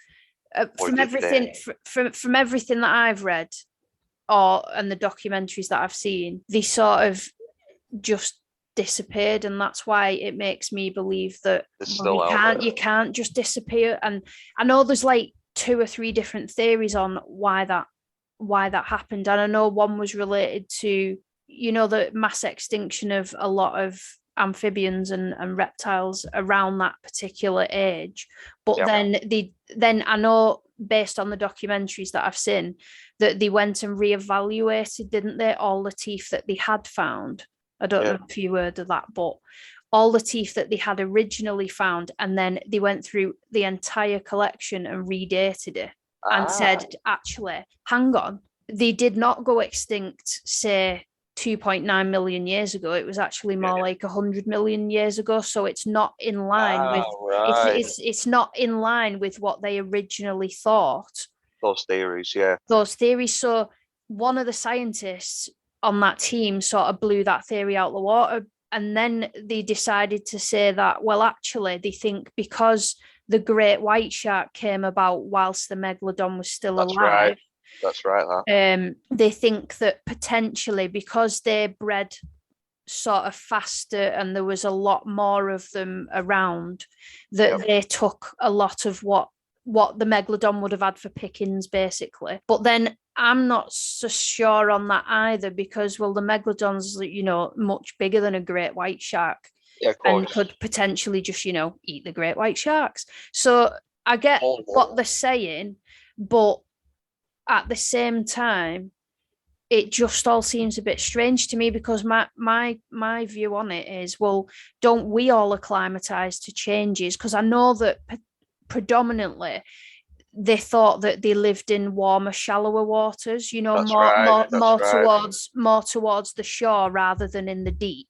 from everything that I've read, and the documentaries that I've seen, they sort of just disappeared, and that's why it makes me believe that you can't just disappear. And I know there's like 2 or 3 different theories on why that happened, and I know one was related to the mass extinction of a lot of amphibians and reptiles around that particular age. But then I know, based on the documentaries that I've seen, that they went and reevaluated, didn't they, all the teeth that they had found. I don't know if you heard of that, but all the teeth that they had originally found, and then they went through the entire collection and redated it and said, actually, hang on, they did not go extinct, say, 2.9 million years ago. It was actually more like 100 million years ago. So it's not in line with it's not in line with what they originally thought. Those theories. So one of the scientists on that team sort of blew that theory out the water, and then they decided to say that, well, actually, they think because the great white shark came about whilst the megalodon was still alive. That's right. They think that potentially because they bred sort of faster and there was a lot more of them around, that they took a lot of what the megalodon would have had for pickings, basically. But then I'm not so sure on that either, because, well, the megalodon's much bigger than a great white shark, and could potentially just eat the great white sharks. So I get what they're saying, but at the same time, it just all seems a bit strange to me, because my view on it is, well, don't we all acclimatise to changes? Because I know that predominantly they thought that they lived in warmer, shallower waters, more towards the shore rather than in the deep.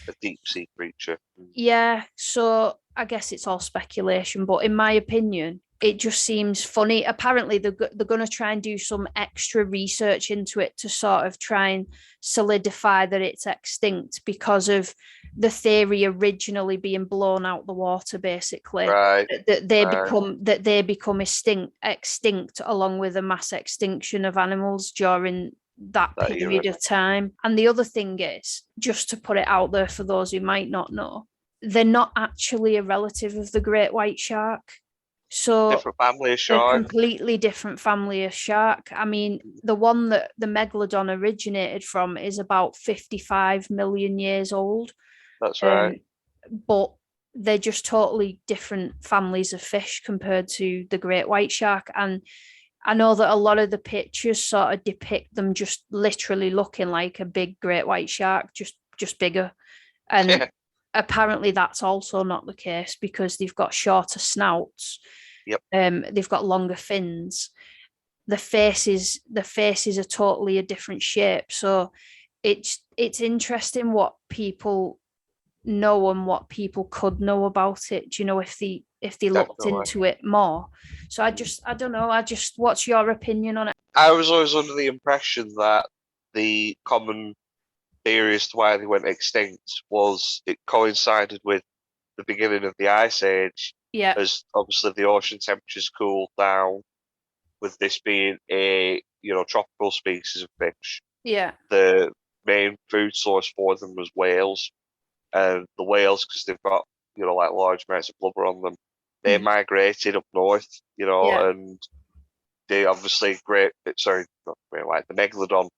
A deep sea creature. Yeah, so I guess it's all speculation, but in my opinion, it just seems funny. Apparently, they're going to try and do some extra research into it to sort of try and solidify that it's extinct, because of the theory originally being blown out the water, basically. Right. That they become extinct along with a mass extinction of animals during that period of time. And the other thing is, just to put it out there for those who might not know, they're not actually a relative of the great white shark. So different family of shark. A completely different family of shark. I mean, the one that the megalodon originated from is about 55 million years old. That's right. But they're just totally different families of fish compared to the great white shark. And I know that a lot of the pictures sort of depict them just literally looking like a big great white shark, just bigger. And apparently that's also not the case, because they've got shorter snouts. They've got longer fins. The faces are totally a different shape. So it's interesting what people know and what people could know about it. If they looked into it more. So I don't know. What's your opinion on it? I was always under the impression that the common theory as to why they went extinct was it coincided with the beginning of the Ice Age. Yeah. As obviously the ocean temperatures cooled down, with this being a tropical species of fish. Yeah. The main food source for them was whales, and the whales, because they've got like large amounts of blubber on them, they migrated up north, and they obviously the megalodon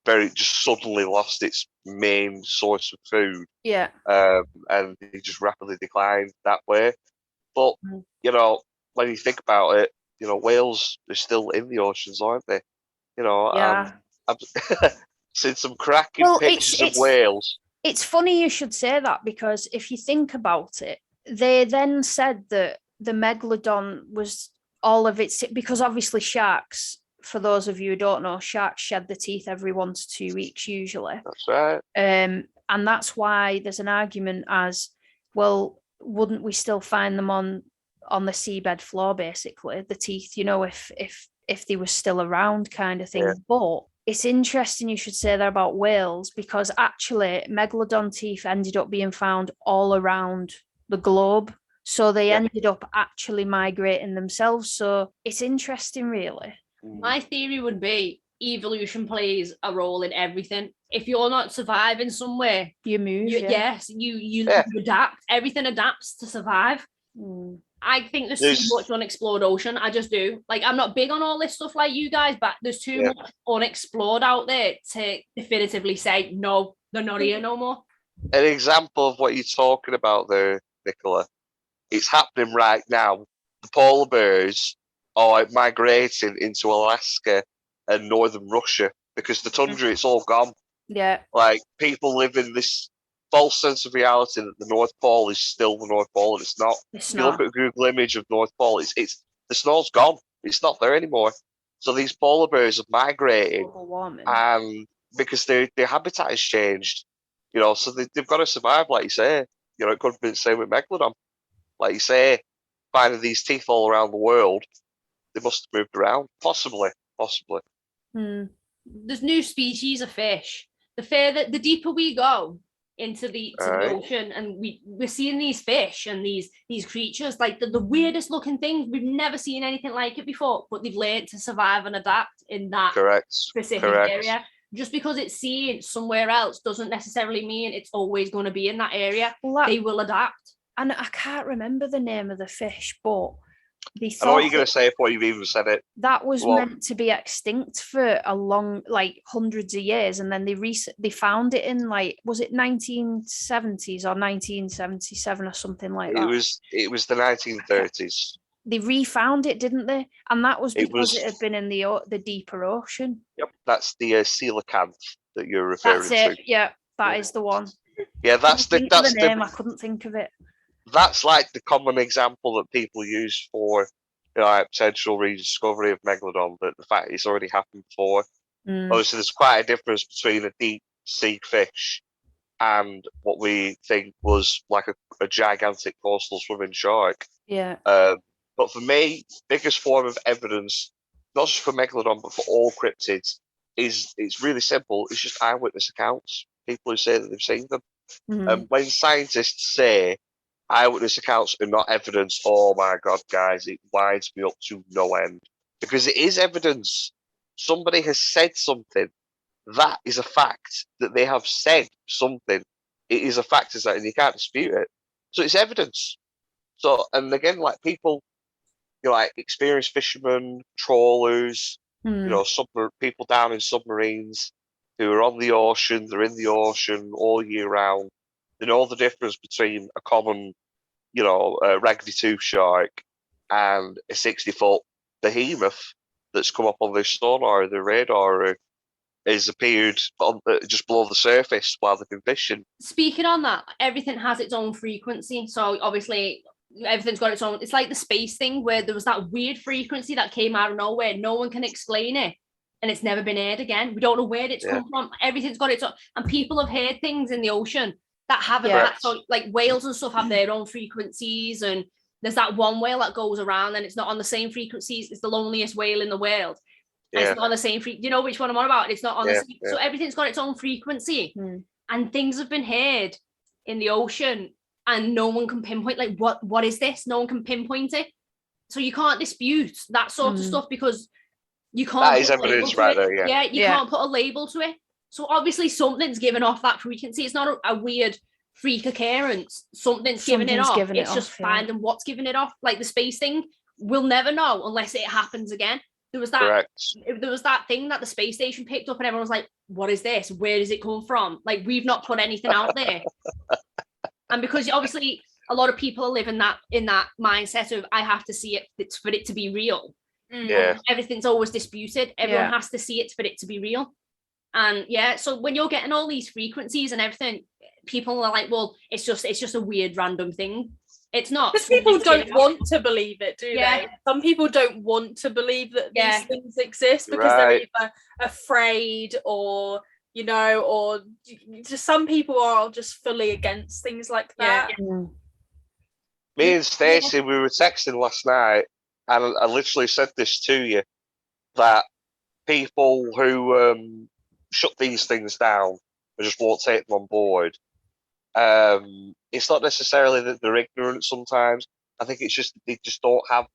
just suddenly lost its main source of food. Yeah. And it just rapidly declined that way. But, you know, when you think about it, you know, whales are still in the oceans, aren't they? You know, Yeah. I've seen some cracking pictures of whales. It's funny you should say that, because if you think about it, they then said that the megalodon was all of its, because obviously sharks, for those of you who don't know, sharks shed the teeth every 1 to 2 weeks usually. That's right. And that's why there's an argument as, well, wouldn't we still find them on the seabed floor, basically, the teeth, you know, if they were still around, kind of thing. Yeah. But it's interesting you should say that about whales, because actually megalodon teeth ended up being found all around the globe. So they ended up actually migrating themselves. So it's interesting, really. My theory would be evolution plays a role in everything. If you're not surviving somewhere, you move. Yes, you adapt. Everything adapts to survive. I think there's too much unexplored ocean. I just do. Like, I'm not big on all this stuff like you guys, but there's too much unexplored out there to definitively say, no, they're not here no more. An example of what you're talking about there, Nicola, it's happening right now. The polar bears are migrating into Alaska and northern Russia because the tundra, it's all gone. Yeah. Like, people live in this false sense of reality that the North Pole is still the North Pole, and it's not. If you look at a Google image of North Pole, it's the snow's gone. It's not there anymore. So these polar bears are migrating, and because their habitat has changed, you know, so they've got to survive, like you say. You know, it could be the same with megalodon. Like you say, finding these teeth all around the world, they must have moved around, possibly. There's new species of fish. The deeper we go into the ocean, and we're seeing these fish and these creatures, like the weirdest looking things. We've never seen anything like it before, but they've learned to survive and adapt in that specific area. Just because it's seen somewhere else doesn't necessarily mean it's always going to be in that area. They will adapt. And I can't remember the name of the fish, but I know what you're going to say before you've even said it. That was meant to be extinct for a long, like, hundreds of years, and then they found it in, like, was it 1970s or 1977 or something like that? It was the 1930s. They refound it, didn't they? And that was because it had been in the deeper ocean. Yep, that's the coelacanth that you're referring to. That's it. Yeah, that is the one. Yeah, that's the name. I couldn't think of it. That's like the common example that people use for, you know, like potential rediscovery of megalodon, but the fact it's already happened before. Obviously, there's quite a difference between a deep sea fish and what we think was like a gigantic coastal swimming shark. Yeah. But for me, biggest form of evidence, not just for megalodon, but for all cryptids, it's really simple. It's just eyewitness accounts. People who say that they've seen them. And when scientists say eyewitness accounts are not evidence, oh my God, guys, it winds me up to no end. Because it is evidence. Somebody has said something. That is a fact. That they have said something. It is a fact, and you can't dispute it. So it's evidence. So, and again, like people, you know, like experienced fishermen, trawlers, you know, people down in submarines who are on the ocean, they're in the ocean all year round. They know the difference between a common, you know, raggedy tooth shark and a 60-foot behemoth that's come up on their sonar, their radar, or has appeared just below the surface while they've been fishing. Speaking on that, everything has its own frequency. So obviously, everything's got its own. It's like the space thing where there was that weird frequency that came out of nowhere. No one can explain it. And it's never been heard again. We don't know where it's come from. Everything's got its own. And people have heard things in the ocean that haven't had. So like whales and stuff have their own frequencies. And there's that one whale that goes around and it's not on the same frequencies. It's the loneliest whale in the world. And it's not on the same frequency. You know which one I'm on about? It's not on the same. So everything's got its own frequency. And things have been heard in the ocean and no one can pinpoint, like, what is this? No one can pinpoint it. So you can't dispute that sort of stuff because you can't. That is evidence right there, you can't put a label to it. So obviously something's given off that frequency. It's not a weird freak occurrence. Something's giving it off. It's just finding what's giving it off. Like the space thing, we'll never know unless it happens again. there was that thing that the space station picked up, and everyone was like, "What is this? Where does it come from? Like, we've not put anything out there." And because obviously a lot of people are living in that mindset of I have to see it for it to be real. Yeah. Everything's always disputed. Everyone has to see it for it to be real. And so when you're getting all these frequencies and everything, people are like, well, it's just a weird random thing. It's not. Because people don't want to believe it, do they? Some people don't want to believe that these things exist because they're either afraid or, you know, or just some people are just fully against things like that. Me and Stacey, we were texting last night, and I literally said this to you, that people who shut these things down and just won't take them on board, it's not necessarily that they're ignorant sometimes. I think it's just they just don't have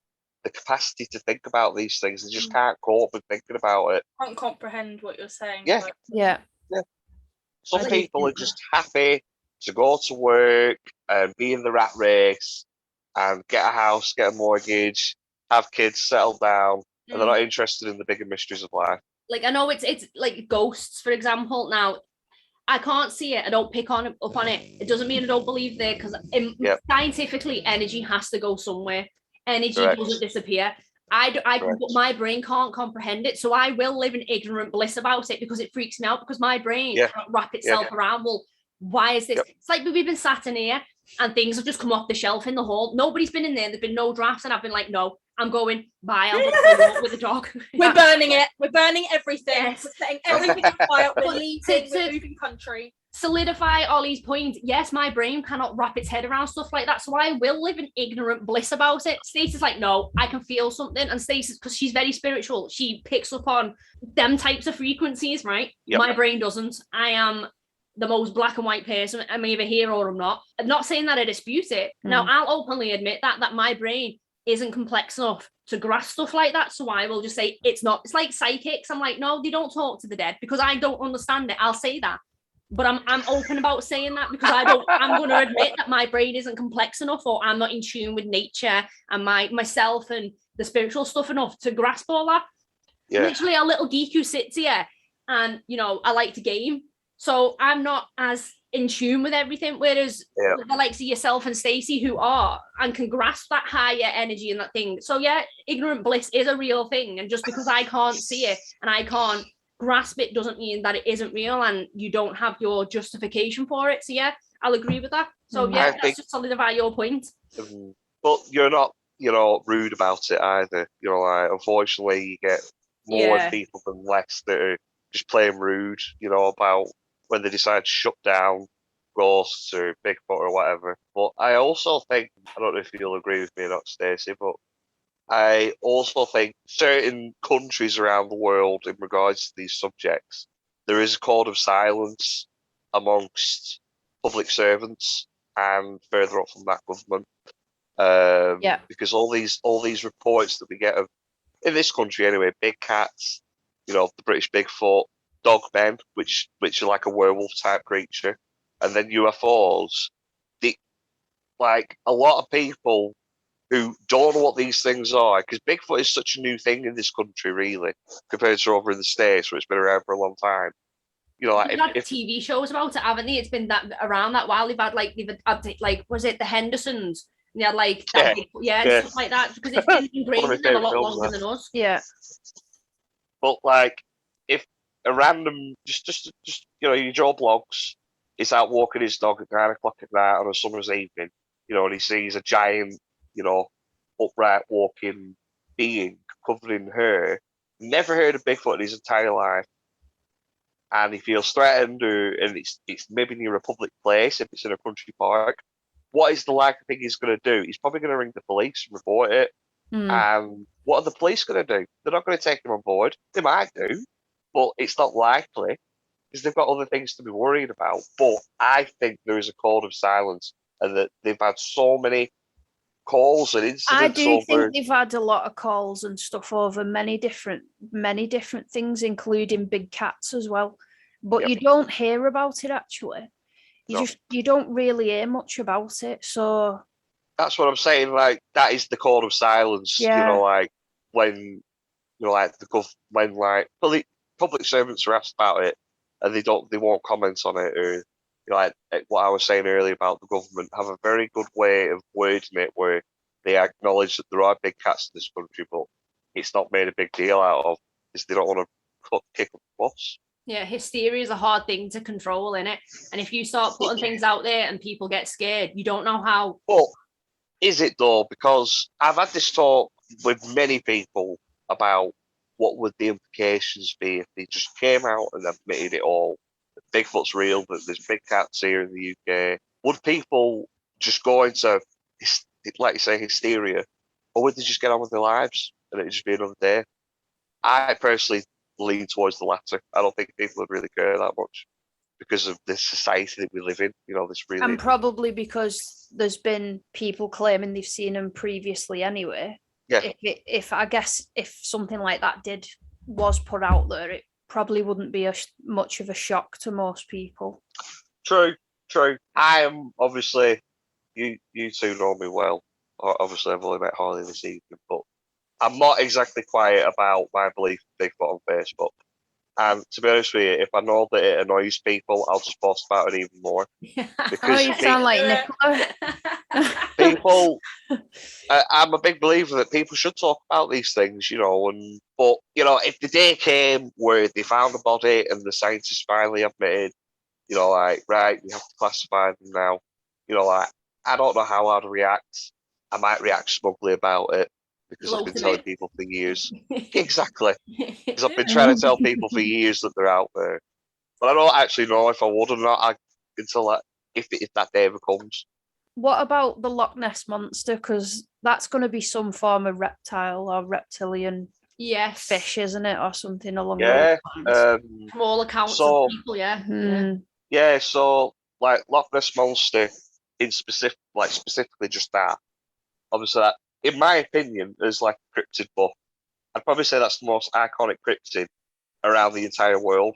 the capacity to think about these things. They just can't cope with thinking about it. Can't comprehend what you're saying. Yeah. Some people are just happy to go to work and be in the rat race and get a house, get a mortgage, have kids, settle down, and they're not interested in the bigger mysteries of life. Like, I know it's like ghosts, for example. Now, I can't see it. I don't pick up on it. It doesn't mean I don't believe there, because scientifically, energy has to go somewhere. Energy doesn't disappear. My brain can't comprehend it, so I will live in ignorant bliss about it because it freaks me out, because my brain can't wrap itself around. Well, why is this? It's like we've been sat in here and things have just come off the shelf in the hall. Nobody's been in there. There's been no drafts, and I've been like, no, I'm going. Bye. I'm going to go walk with the dog. We're burning it. We're burning everything. Yes. We're setting everything on fire. We're leaving. We're moving country. Solidify Ollie's point. Yes, my brain cannot wrap its head around stuff like that, so I will live in ignorant bliss about it. Stacey's like, no, I can feel something, and Stacey, because she's very spiritual, she picks up on them types of frequencies, right? My brain doesn't. I am the most black and white person. I'm either here or I'm not. I'm not saying that I dispute it. Now, I'll openly admit that my brain isn't complex enough to grasp stuff like that, so I will just say it's not. It's like psychics. I'm like, no, they don't talk to the dead, because I don't understand it. I'll say that. But I'm open about saying that, because I'm going to admit that my brain isn't complex enough, or I'm not in tune with nature and myself and the spiritual stuff enough to grasp all that. Literally a little geek who sits here and, you know, I like to game. So I'm not as in tune with everything, whereas the likes of yourself and Stacey, who are and can grasp that higher energy and that thing. So ignorant bliss is a real thing. And just because I can't see it and I can't grasp it doesn't mean that it isn't real, and you don't have your justification for it. So I'll agree with that. So let's just solidify your point. But you're not, you know, rude about it either. You know, like, unfortunately, you get more people than less that are just playing rude, you know, about when they decide to shut down ghosts or Bigfoot or whatever. But I also think, I don't know if you'll agree with me or not, Stacey, but I also think certain countries around the world, in regards to these subjects, there is a code of silence amongst public servants and further up from that, government. Because all these reports that we get of, in this country anyway, big cats, you know, the British Bigfoot, dogmen, which are like a werewolf type creature, and then UFOs. Like, a lot of people who don't know what these things are, because Bigfoot is such a new thing in this country, really, compared to over in the States, where it's been around for a long time. You know, like, they've had TV shows about it, haven't they? It's been around that while. They've had was it the Hendersons? And they had like that stuff like that, because it's been ingrained in them a lot longer than us. Yeah. But like, if a random just you know, your Joe Blogs is out walking his dog at 9 o'clock at night on a summer's evening, you know, and he sees a giant, you know, upright walking being covered in hair, never heard of Bigfoot in his entire life, and he feels threatened, and it's maybe near a public place, if it's in a country park, what is the likely thing he's going to do? He's probably going to ring the police and report it. And what are the police going to do? They're not going to take him on board. They might do, but it's not likely, because they've got other things to be worried about. But I think there is a code of silence, and that they've had so many calls and incidents. I do think they've had a lot of calls and stuff over many different things, including big cats as well. But you don't hear about it, actually. You don't really hear much about it. So that's what I'm saying. Like, that is the code of silence. You know, like when like the when like public servants are asked about it and they won't comment on it, or like what I was saying earlier about the government have a very good way of wording it where they acknowledge that there are big cats in this country, but it's not made a big deal out of because they don't want to kick up the bus. Yeah, hysteria is a hard thing to control, innit? And if you start putting things out there and people get scared, you don't know how. But is it though? Because I've had this talk with many people about what would the implications be if they just came out and admitted it all. That Bigfoot's real, that there's big cats here in the UK. Would people just go into, like you say, hysteria? Or would they just get on with their lives and it'd just be another day? I personally lean towards the latter. I don't think people would really care that much because of the society that we live in. This really. And probably because there's been people claiming they've seen them previously anyway. Yeah. If I guess if something like that was put out there, it probably wouldn't be much of a shock to most people. True. I am obviously, you two know me well. Obviously, I've only met Harley this evening, but I'm not exactly quiet about my belief in Bigfoot on Facebook. And to be honest with you, if I know that it annoys people, I'll just post about it even more. Because you sound like Nicola. People, I'm a big believer that people should talk about these things, but if the day came where they found a body and the scientists finally admitted, right, we have to classify them now, I don't know how I'd react. I might react smugly about it because I've been telling people for years. Exactly. Because I've been trying to tell people for years that they're out there. But I don't actually know if I would or not until if that day ever comes. What about the Loch Ness Monster? Because that's going to be some form of reptile or reptilian fish, isn't it? Or something along those lines. From all accounts of people, Yeah, so like Loch Ness Monster specifically just that. Obviously, that, in my opinion, is like a cryptid book. I'd probably say that's the most iconic cryptid around the entire world.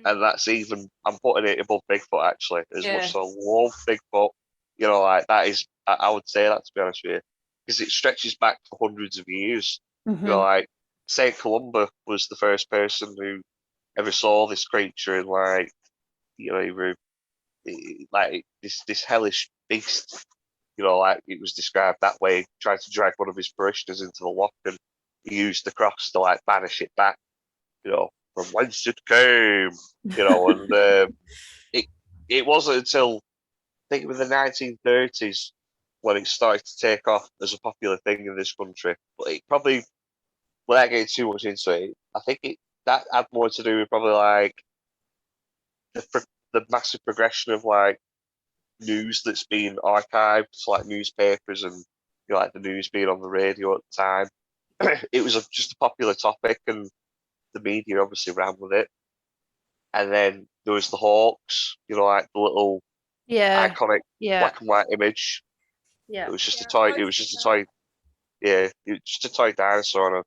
And that's even, I'm putting it above Bigfoot, actually. As much as I love Bigfoot, that is, I would say that, to be honest with you. Because it stretches back for hundreds of years. Mm-hmm. St. Columba was the first person who ever saw this creature and, this hellish beast. It was described that way, trying to drag one of his parishioners into the loch, and he used the cross to banish it back, from whence it came, and it wasn't until I think it was the 1930s when it started to take off as a popular thing in this country. But it probably, without getting too much into it, I think that had more to do with probably the massive progression of news that's been archived, like newspapers and the news being on the radio at the time. It was just a popular topic, and the media obviously ran with it. And then there was the hawks, the little iconic black and white image. Yeah, it was just a toy. It was just a toy. Yeah, it was just a toy dinosaur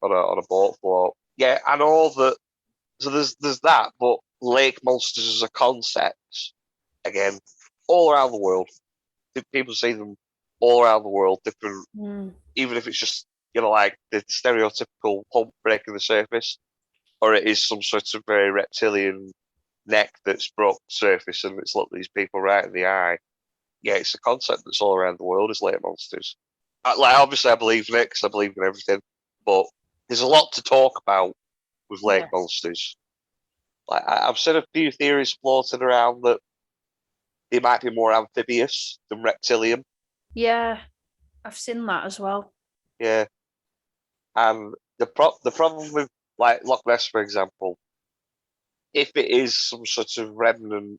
on a boat float. Yeah, and all that. So there's that, but lake monsters as a concept, again, all around the world. People see them all around the world, different, even if it's just, the stereotypical hump breaking the surface, or it is some sort of very reptilian neck that's broke the surface and it's looked these people right in the eye. Yeah, it's a concept that's all around the world, is lake monsters. Obviously, I believe in it because I believe in everything, but there's a lot to talk about with lake monsters. I've seen a few theories floating around that they might be more amphibious than reptilian. Yeah, I've seen that as well. Yeah, and the problem with Loch Ness, for example, if it is some sort of remnant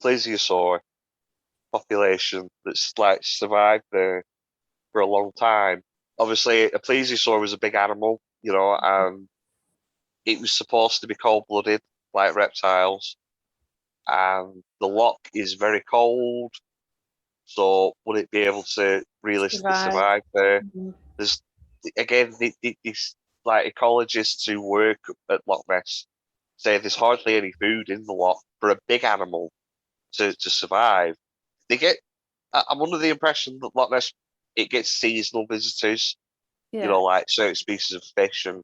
plesiosaur population that's survived there for a long time, obviously a plesiosaur was a big animal, and it was supposed to be cold-blooded like reptiles, and the loch is very cold. So would it be able to realistically survive there? Mm-hmm. There's again these ecologists who work at Loch Ness say there's hardly any food in the loch for a big animal to survive. I'm under the impression that Loch Ness, it gets seasonal visitors, certain species of fish, and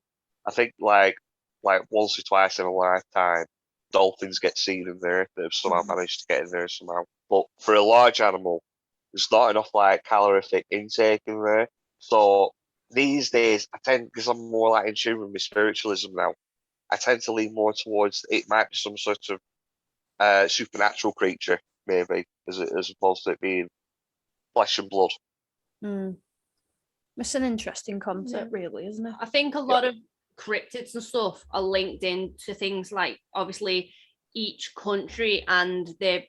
I think like once or twice in a lifetime, dolphins get seen in there that have somehow managed to get in there somehow. But for a large animal, there's not enough like calorific intake in there. So these days, I tend, because I'm more like in tune with my spiritualism now, I tend to lean more towards it might be some sort of supernatural creature, maybe, as opposed to it being flesh and blood. It's an interesting concept, really, isn't it? I think a lot of cryptids and stuff are linked into things like, obviously, each country and the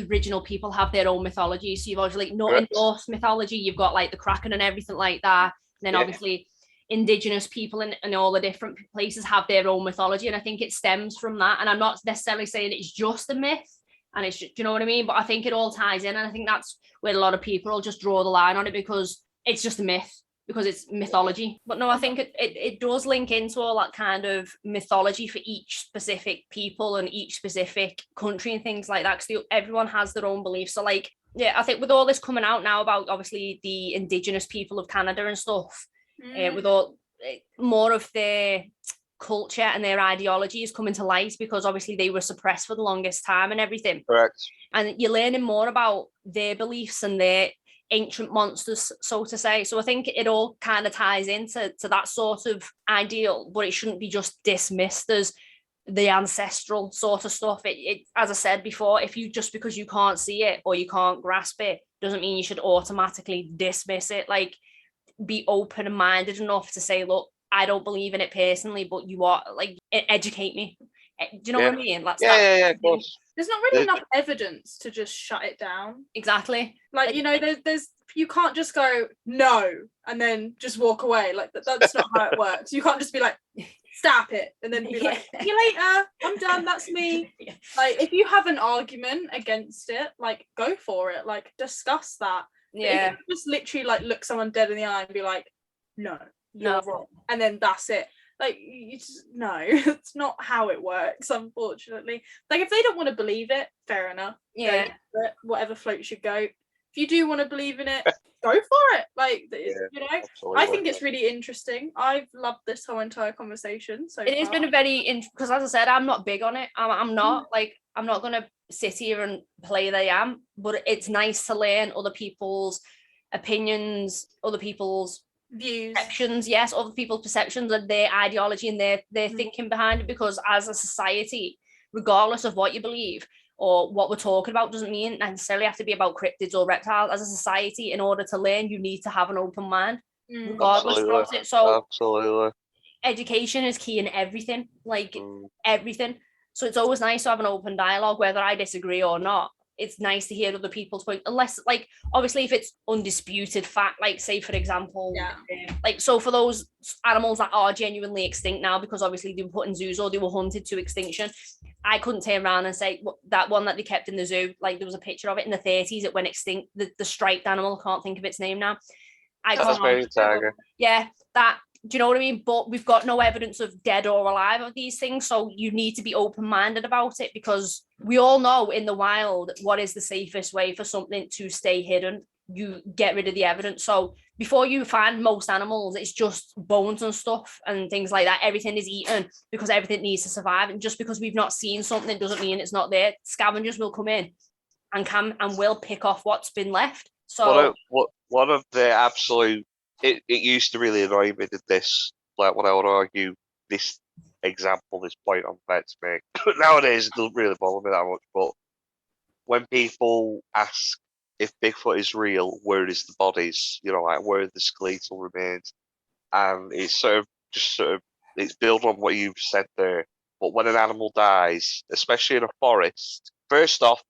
original people have their own mythology. So you've obviously in Norse mythology, you've got like the Kraken and everything like that. And then obviously indigenous people in all the different places have their own mythology. And I think it stems from that. And I'm not necessarily saying it's just a myth and it's just, do you know what I mean? But I think it all ties in. And I think that's where a lot of people will just draw the line on it because it's just a myth, because it's mythology. But no, I think it does link into all that kind of mythology for each specific people and each specific country and things like that, because everyone has their own beliefs. So like, yeah, I think with all this coming out now about obviously the indigenous people of Canada and stuff, with all more of their culture and their ideology is coming to light, because obviously they were suppressed for the longest time and everything. Correct. And you're learning more about their beliefs and their ancient monsters, so to say. So I think it all kind of ties into that sort of ideal, but it shouldn't be just dismissed as the ancestral sort of stuff. It as I said before, if you just because you can't see it or you can't grasp it doesn't mean you should automatically dismiss it. Like, be open and minded enough to say, look, I don't believe in it personally, but you are, like, educate me. Do you know what I mean? Yeah, of course. There's not really enough evidence to just shut it down. Exactly. Like, you know, there's you can't just go no and then just walk away. Like that's not how it works. You can't just be like, stop it, and then be like, see you later, I'm done, that's me. Like, if you have an argument against it, like, go for it, like, discuss that. Yeah. If you just literally like look someone dead in the eye and be like, no, you're wrong, and then that's it. Like, you just, no, it's not how it works, unfortunately. Like, if they don't want to believe it, fair enough. Yeah. Whatever floats your boat. If you do want to believe in it, go for it. Like, you know, absolutely. I think it's really interesting. I've loved this whole entire conversation. So it has been a very, because as I said, I'm not big on it. I'm not like, I'm not going to sit here and play that I am, but it's nice to learn other people's opinions, other people's views, perceptions, yes, other people's perceptions and their ideology and their thinking behind it, because as a society, regardless of what you believe or what we're talking about, doesn't mean necessarily have to be about cryptids or reptiles. As a society, in order to learn, you need to have an open mind, regardless of it. So education is key in everything, like everything. So it's always nice to have an open dialogue, whether I disagree or not. It's nice to hear other people's point, unless, like, obviously if it's undisputed fact, like, say for example, like, so for those animals that are genuinely extinct now, because obviously they were put in zoos or they were hunted to extinction, I couldn't turn around and say that one that they kept in the zoo, like, there was a picture of it in the 30s, it went extinct, the striped animal, I can't think of its name now. Yeah, that, do you know what I mean? But we've got no evidence of dead or alive of these things, so you need to be open-minded about it, because we all know in the wild what is the safest way for something to stay hidden. You get rid of the evidence. So before you find most animals, it's just bones and stuff and things like that. Everything is eaten because everything needs to survive, and just because we've not seen something doesn't mean it's not there. Scavengers will come in and will pick off what's been left. So one of the absolute, it used to really annoy me that this, like, when I would argue this example, this point I'm about to make. But nowadays it doesn't really bother me that much. But when people ask if Bigfoot is real, where is the bodies? You know, like, where are the skeletal remains? And it's it's built on what you've said there. But when an animal dies, especially in a forest, first off,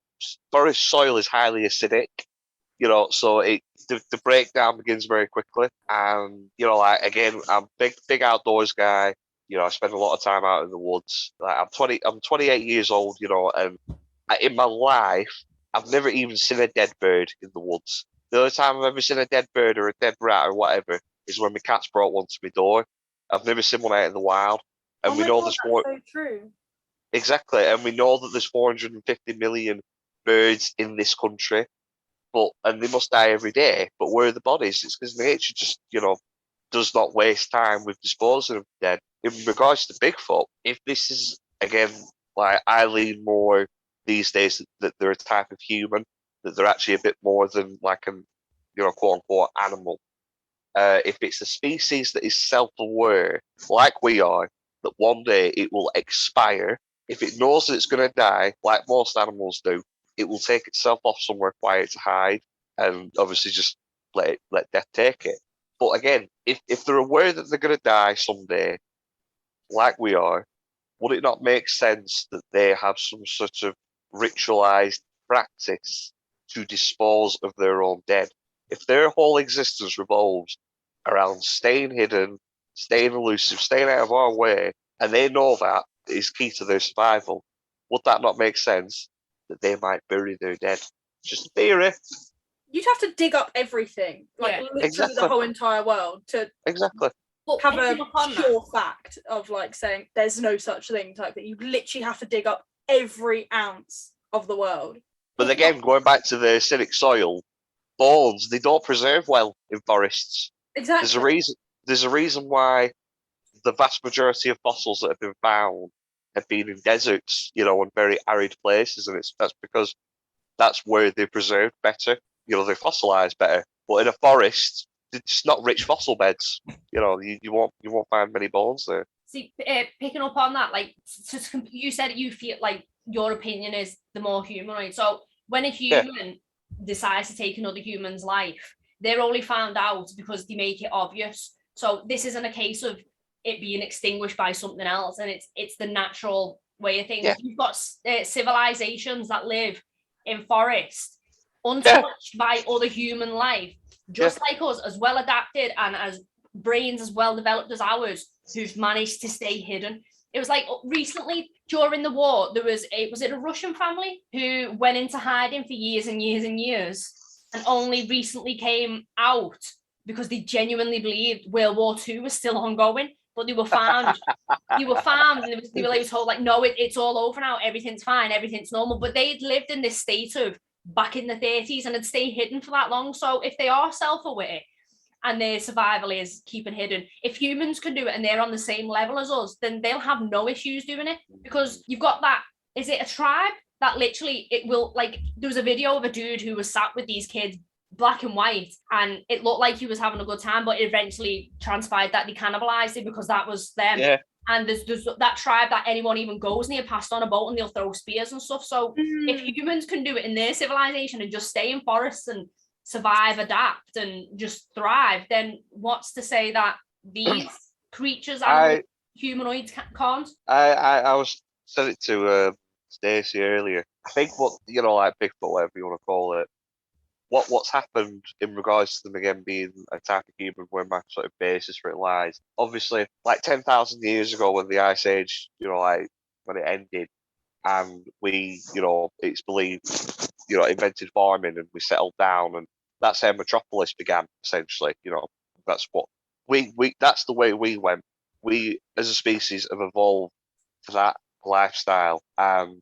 forest soil is highly acidic. You know, so the breakdown begins very quickly. And, you know, like, again, I'm big outdoors guy. You know, I spend a lot of time out in the woods. Like, I'm 28 years old, you know, and in my life, I've never even seen a dead bird in the woods. The only time I've ever seen a dead bird or a dead rat or whatever is when my cat's brought one to my door. I've never seen one out in the wild. And we know there's more. So true. Exactly. And we know that there's 450 million birds in this country. And they must die every day. But where are the bodies? It's because nature just, you know, does not waste time with disposing of dead. in regards to Bigfoot, if this is, again, like, I lean more these days that they're a type of human, that they're actually a bit more than like a, quote unquote animal. If it's a species that is self-aware, like we are, that one day it will expire. If it knows that it's going to die, like most animals do, it will take itself off somewhere quiet to hide, and obviously just let death take it. But again, if they're aware that they're going to die someday, like we are, would it not make sense that they have some sort of ritualized practice to dispose of their own dead? If their whole existence revolves around staying hidden, staying elusive, staying out of our way, and they know that is key to their survival, would that not make sense that they might bury their dead? Just a theory. You'd have to dig up everything, like literally exactly. the whole entire world, to have a pure fact of like saying there's no such thing type that. You literally have to dig up every ounce of the world. But again, going back to the acidic soil, bones, they don't preserve well in forests. Exactly. There's a reason why the vast majority of fossils that have been found have been in deserts, and very arid places, and that's because that's where they're preserved better. They're fossilized better. But in a forest, it's just not rich fossil beds. You won't find many bones there. See, picking up on that, like, you said you feel like your opinion is the more humanoid. So when a human decides to take another human's life, they're only found out because they make it obvious. So this isn't a case of it being extinguished by something else, and it's the natural way of things. You've got civilizations that live in forests, untouched by other human life, just like us, as well adapted and as brains as well developed as ours, who've managed to stay hidden. It was like recently during the war, was it a Russian family who went into hiding for years and years and years, and only recently came out because they genuinely believed World War II was still ongoing. But they were found. And they were told, like, no, it's all over now. Everything's fine. Everything's normal. But they'd lived in this state of back in the 30s and had stayed hidden for that long. So if they are self-aware and their survival is keeping hidden, if humans can do it and they're on the same level as us, then they'll have no issues doing it, because you've got that. Is it a tribe that literally it will, like, there was a video of a dude who was sat with these kids, black and white, and it looked like he was having a good time, but it eventually transpired that they cannibalized it because that was them. And there's that tribe that anyone even goes near passed on a boat and they'll throw spears and stuff. So if humans can do it in their civilization and just stay in forests and survive, adapt, and just thrive, then what's to say that these creatures and humanoids can't? I was said it to Stacey earlier. I think what like Bigfoot, whatever you want to call it, what's happened in regards to them again being a type of human, where my sort of basis for it lies. Obviously, like 10,000 years ago, when the Ice Age, like when it ended, and we, it's believed, invented farming and we settled down, and that's how metropolis began. Essentially, that's what we that's the way we went. We as a species have evolved for that lifestyle, and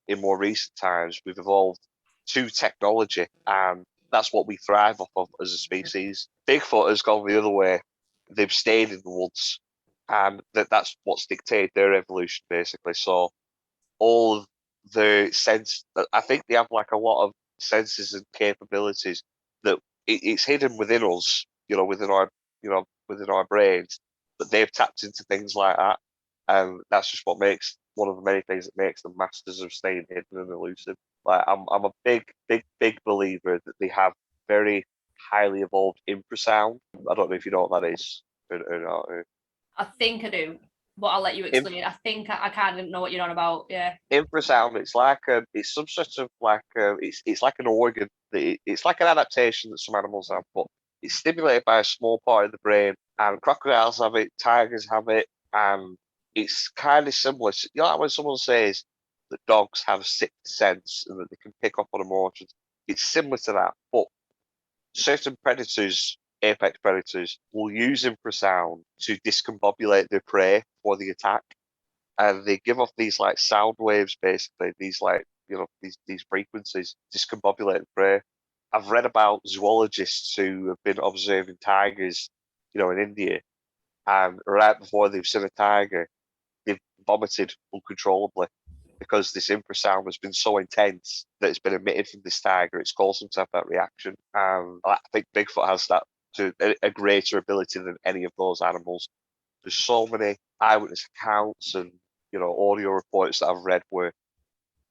in more recent times we've evolved to technology, and that's what we thrive off of as a species. Bigfoot has gone the other way. They've stayed in the woods, and that's what's dictated their evolution, basically. So all of the sense, I think they have like a lot of senses and capabilities that it's hidden within us, within our brains, but they've tapped into things like that, and that's just what makes one of the many things that makes them masters of staying hidden and elusive. Like, I'm a big believer that they have very highly evolved infrasound. I don't know if you know what that is or not. I think I do, but I'll let you explain. I think I kind of know what you're on about. Yeah. Infrasound. It's like it's some sort of like it's like an organ. It's like an adaptation that some animals have, but it's stimulated by a small part of the brain. And crocodiles have it, tigers have it, and it's kind of similar. Like when someone says that dogs have sixth sense and that they can pick up on emotions, it's similar to that. But certain predators, apex predators, will use infrasound to discombobulate their prey for the attack, and they give off these like sound waves, basically these like these frequencies, discombobulate the prey. I've read about zoologists who have been observing tigers, in India, and right before they've seen a tiger, they've vomited uncontrollably because this infrasound has been so intense that it's been emitted from this tiger. It's caused them to have that reaction. I think Bigfoot has that to a greater ability than any of those animals. There's so many eyewitness accounts and audio reports that I've read where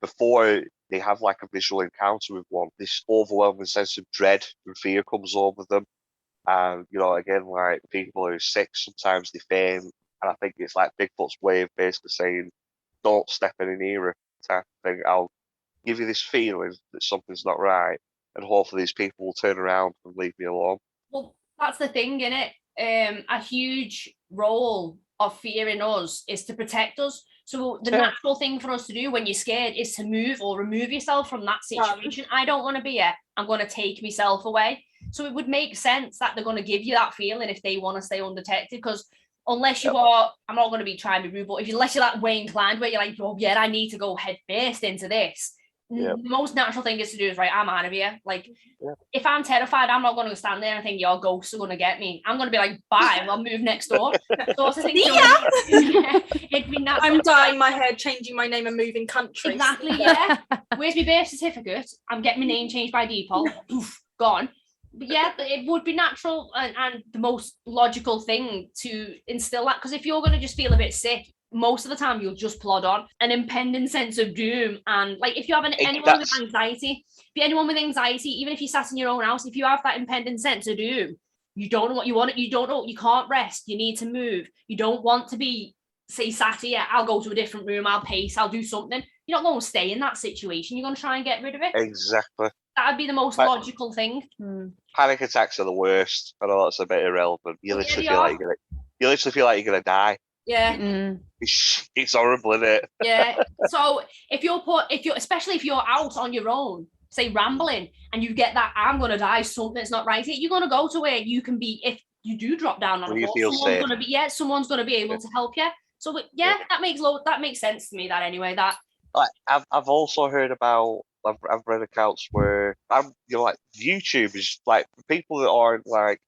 before they have like a visual encounter with one, this overwhelming sense of dread and fear comes over them. And again, like people who are sick, sometimes they faint. And I think it's like Bigfoot's way of basically saying, "Don't step any nearer," type of thing. I'll give you this feeling that something's not right, and hopefully these people will turn around and leave me alone. Well, that's the thing, innit? A huge role of fear in us is to protect us. So the natural thing for us to do when you're scared is to move or remove yourself from that situation. I don't want to be here. I'm going to take myself away. So it would make sense that they're going to give you that feeling if they want to stay undetected, because unless you are, I'm not going to be trying to be rude, but unless you're that way inclined where you're like, oh yeah, I need to go head first into this. The most natural thing is to do is, right, I'm out of here. Like, if I'm terrified, I'm not going to stand there and think your ghosts are going to get me. I'm going to be like, bye, and I'll move next door. So it'd be natural. I'm dyeing my hair, changing my name, and moving countries. Exactly, yeah. Where's my birth certificate? I'm getting my name changed by default. Poof, gone. But yeah, it would be natural and the most logical thing to instill that, because if you're going to just feel a bit sick, most of the time you'll just plod on. An impending sense of doom, and like if you have anyone with anxiety, even if you sat in your own house, if you have that impending sense of doom, you don't know what you want, you don't know, you can't rest, you need to move, you don't want to be, say, sat here, I'll go to a different room, I'll pace, I'll do something. You're not going to stay in that situation, you're going to try and get rid of it. Exactly. That would be the most logical thing. Panic attacks are the worst. I know that's a bit irrelevant. You literally feel like you're gonna die. Yeah. It's horrible, isn't it? Yeah. So especially if you're out on your own, say rambling, and you get that I'm gonna die, something's not right here, you're gonna go to where you can be. If you do drop down on a floor, someone's gonna be able to help you. So that makes sense to me. That anyway, that I've also heard about. I've read accounts where like YouTube is like for people that aren't like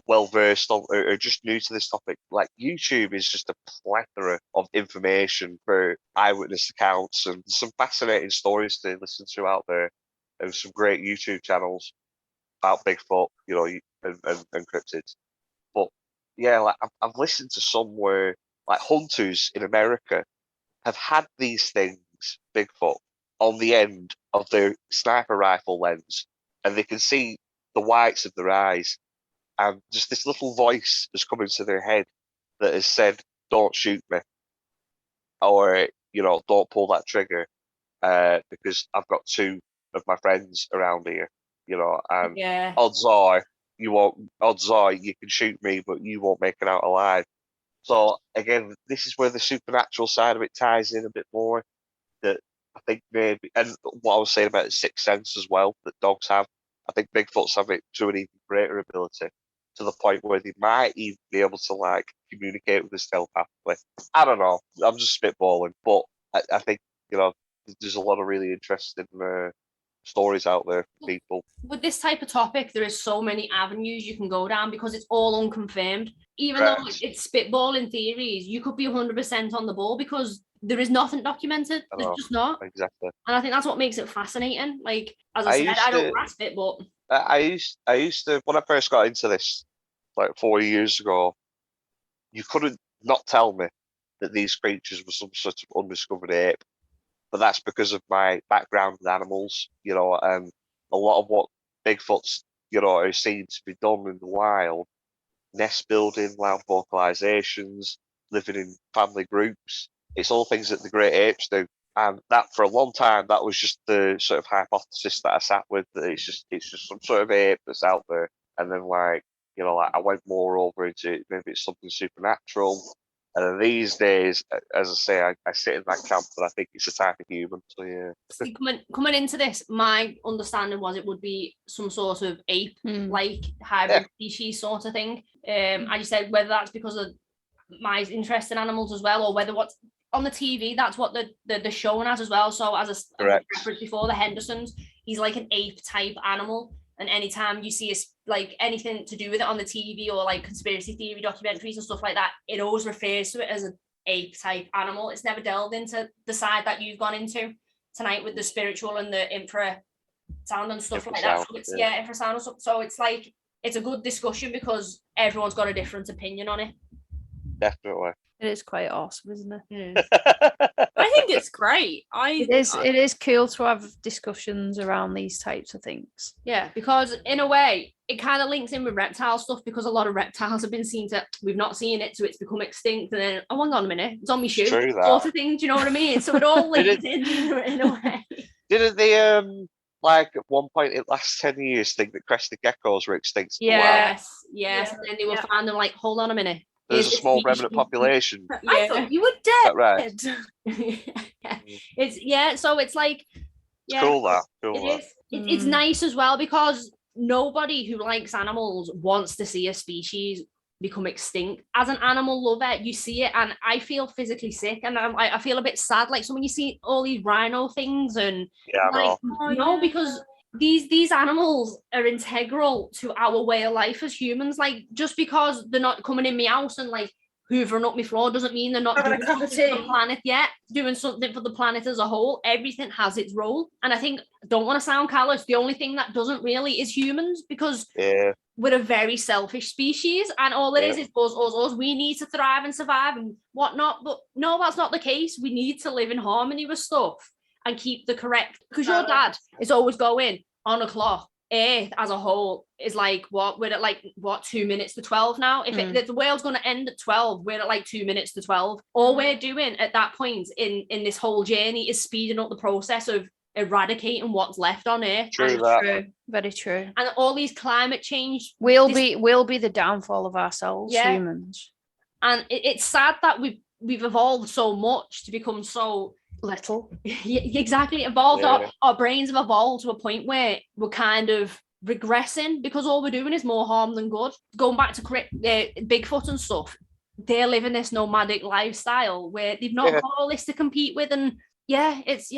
well versed or just new to this topic. Like YouTube is just a plethora of information for eyewitness accounts and some fascinating stories to listen to out there, and some great YouTube channels about Bigfoot, and cryptids. But yeah, like I've listened to some where like hunters in America have had these things, Bigfoot, on the end of their sniper rifle lens, and they can see the whites of their eyes, and just this little voice has come into their head that has said, "Don't shoot me," or "Don't pull that trigger," because I've got two of my friends around here, and odds are you can shoot me, but you won't make it out alive. So again, this is where the supernatural side of it ties in a bit more. That I think maybe, and what I was saying about the sixth sense as well, that dogs have, I think Bigfoots have it to an even greater ability, to the point where they might even be able to like communicate with us telepathically. I don't know. I'm just spitballing, but I think there's a lot of really interesting stories out there for people. With this type of topic, there is so many avenues you can go down because it's all unconfirmed. Even though it's spitballing theories, you could be 100% on the ball because there is nothing documented. There's just not. Exactly. And I think that's what makes it fascinating. Like, as I said, I don't grasp it, but I used to, when I first got into this, like 4 years ago, you couldn't not tell me that these creatures were some sort of undiscovered ape. But that's because of my background with animals, and a lot of what Bigfoots, are seen to be done in the wild, nest building, loud vocalizations, living in family groups. It's all things that the great apes do. And that for a long time, that was just the sort of hypothesis that I sat with, that it's just some sort of ape that's out there. And then like I went more over into maybe it's something supernatural. And then these days, as I say, I sit in that camp, but I think it's a type of human. So yeah. See, coming into this, my understanding was it would be some sort of ape, like hybrid species sort of thing. I just said whether that's because of my interest in animals as well, or whether what's on the TV, that's what they're showing as well. So as I referenced before, the Hendersons, he's like an ape type animal. And anytime you see like anything to do with it on the TV or like conspiracy theory documentaries and stuff like that, it always refers to it as an ape type animal. It's never delved into the side that you've gone into tonight with the spiritual and the infrasound and stuff like that. So it's infrasound and stuff. So it's like, it's a good discussion because everyone's got a different opinion on it. Definitely. It is quite awesome, isn't it? I think it's great. It is cool to have discussions around these types of things. Yeah, because in a way, it kind of links in with reptile stuff because a lot of reptiles have been seen to, we've not seen it, so it's become extinct. And then, oh, hang on a minute, it's on my shoe. True that. Sort of thing, do you know what I mean? So it all links in a way. Didn't they, like at one point in the last 10 years think that crested geckos were extinct? Yes. Yeah. And then they were finding like, hold on a minute. There's a small remnant population. I thought you were dead. Right. So it's like, It's cool that. It's nice as well because nobody who likes animals wants to see a species become extinct. As an animal lover, you see it, and I feel physically sick, and I feel a bit sad. Like, so when you see all these rhino things, and because these animals are integral to our way of life as humans. Like, just because they're not coming in my house and like hoovering up my floor doesn't mean they're not doing something for the planet yet, doing something for the planet as a whole. Everything has its role. And I think, don't want to sound callous, the only thing that doesn't really is humans, because we're a very selfish species, and all it is us. We need to thrive and survive and whatnot. But no, that's not the case. We need to live in harmony with stuff and keep the correct, because your dad is always going on a clock. Earth as a whole is like, we're at like 2 minutes to 12 now. If the world's going to end at 12, we're at like 2 minutes to 12. All we're doing at that point in this whole journey is speeding up the process of eradicating what's left on Earth. True, very true. And all these climate change will be the downfall of ourselves, humans. And it's sad that we've evolved so much to become so little. Exactly. Evolved. Our brains have evolved to a point where we're kind of regressing because all we're doing is more harm than good. Going back to Bigfoot and stuff, they're living this nomadic lifestyle where they've not got all this to compete with, and exactly.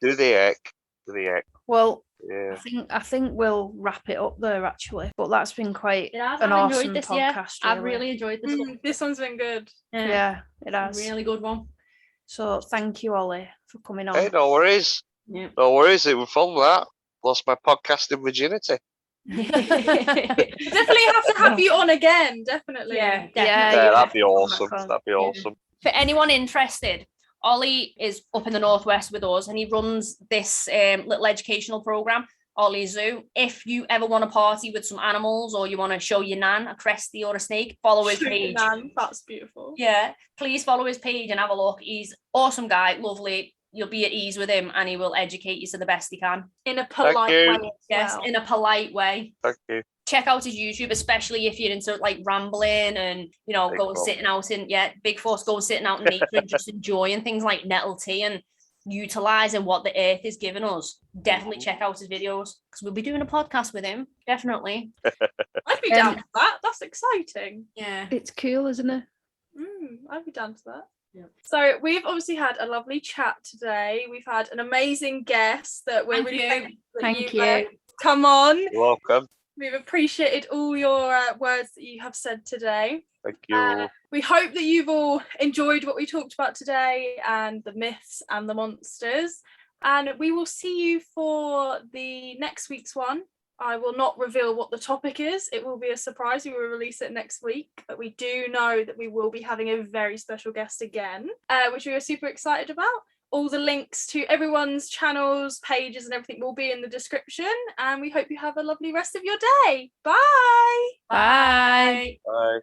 Do the egg. Well, I think we'll wrap it up there actually, but that's been quite an awesome podcast. I've really enjoyed this one. This one's been good. Yeah, it has. A really good one. So thank you, Ollie, for coming on. Hey, no worries. Yeah. No worries. It was fun that. Lost my podcasting virginity. Definitely have to have you on again. Definitely. Yeah, that'd be awesome. That'd be awesome. For anyone interested, Ollie is up in the northwest with us, and he runs this little educational program, Ollie Zoo. If you ever want to party with some animals, or you want to show your nan a cresty or a snake, follow his page. Nan, that's beautiful. Yeah, please follow his page and have a look. He's awesome guy, lovely. You'll be at ease with him, and he will educate you to the best he can. In a polite way. Yes, in a polite way. Thank you. Check out his YouTube, especially if you're into like rambling and going sitting out in Bigfoot, going sitting out in nature and just enjoying things like nettle tea and utilizing what the earth is giving us. Definitely check out his videos, because we'll be doing a podcast with him. Definitely. I'd be down for that. That's exciting. Yeah, it's cool, isn't it? I'd be down for that. Yeah. So we've obviously had a lovely chat today. We've had an amazing guest that we're really thankful that Thank you. Come on. You're welcome. We've appreciated all your words that you have said today. Thank you. We hope that you've all enjoyed what we talked about today, and the myths and the monsters. And we will see you for the next week's one. I will not reveal what the topic is. It will be a surprise. We will release it next week. But we do know that we will be having a very special guest again, which we are super excited about. All the links to everyone's channels, pages, and everything will be in the description. And we hope you have a lovely rest of your day. Bye. Bye. Bye.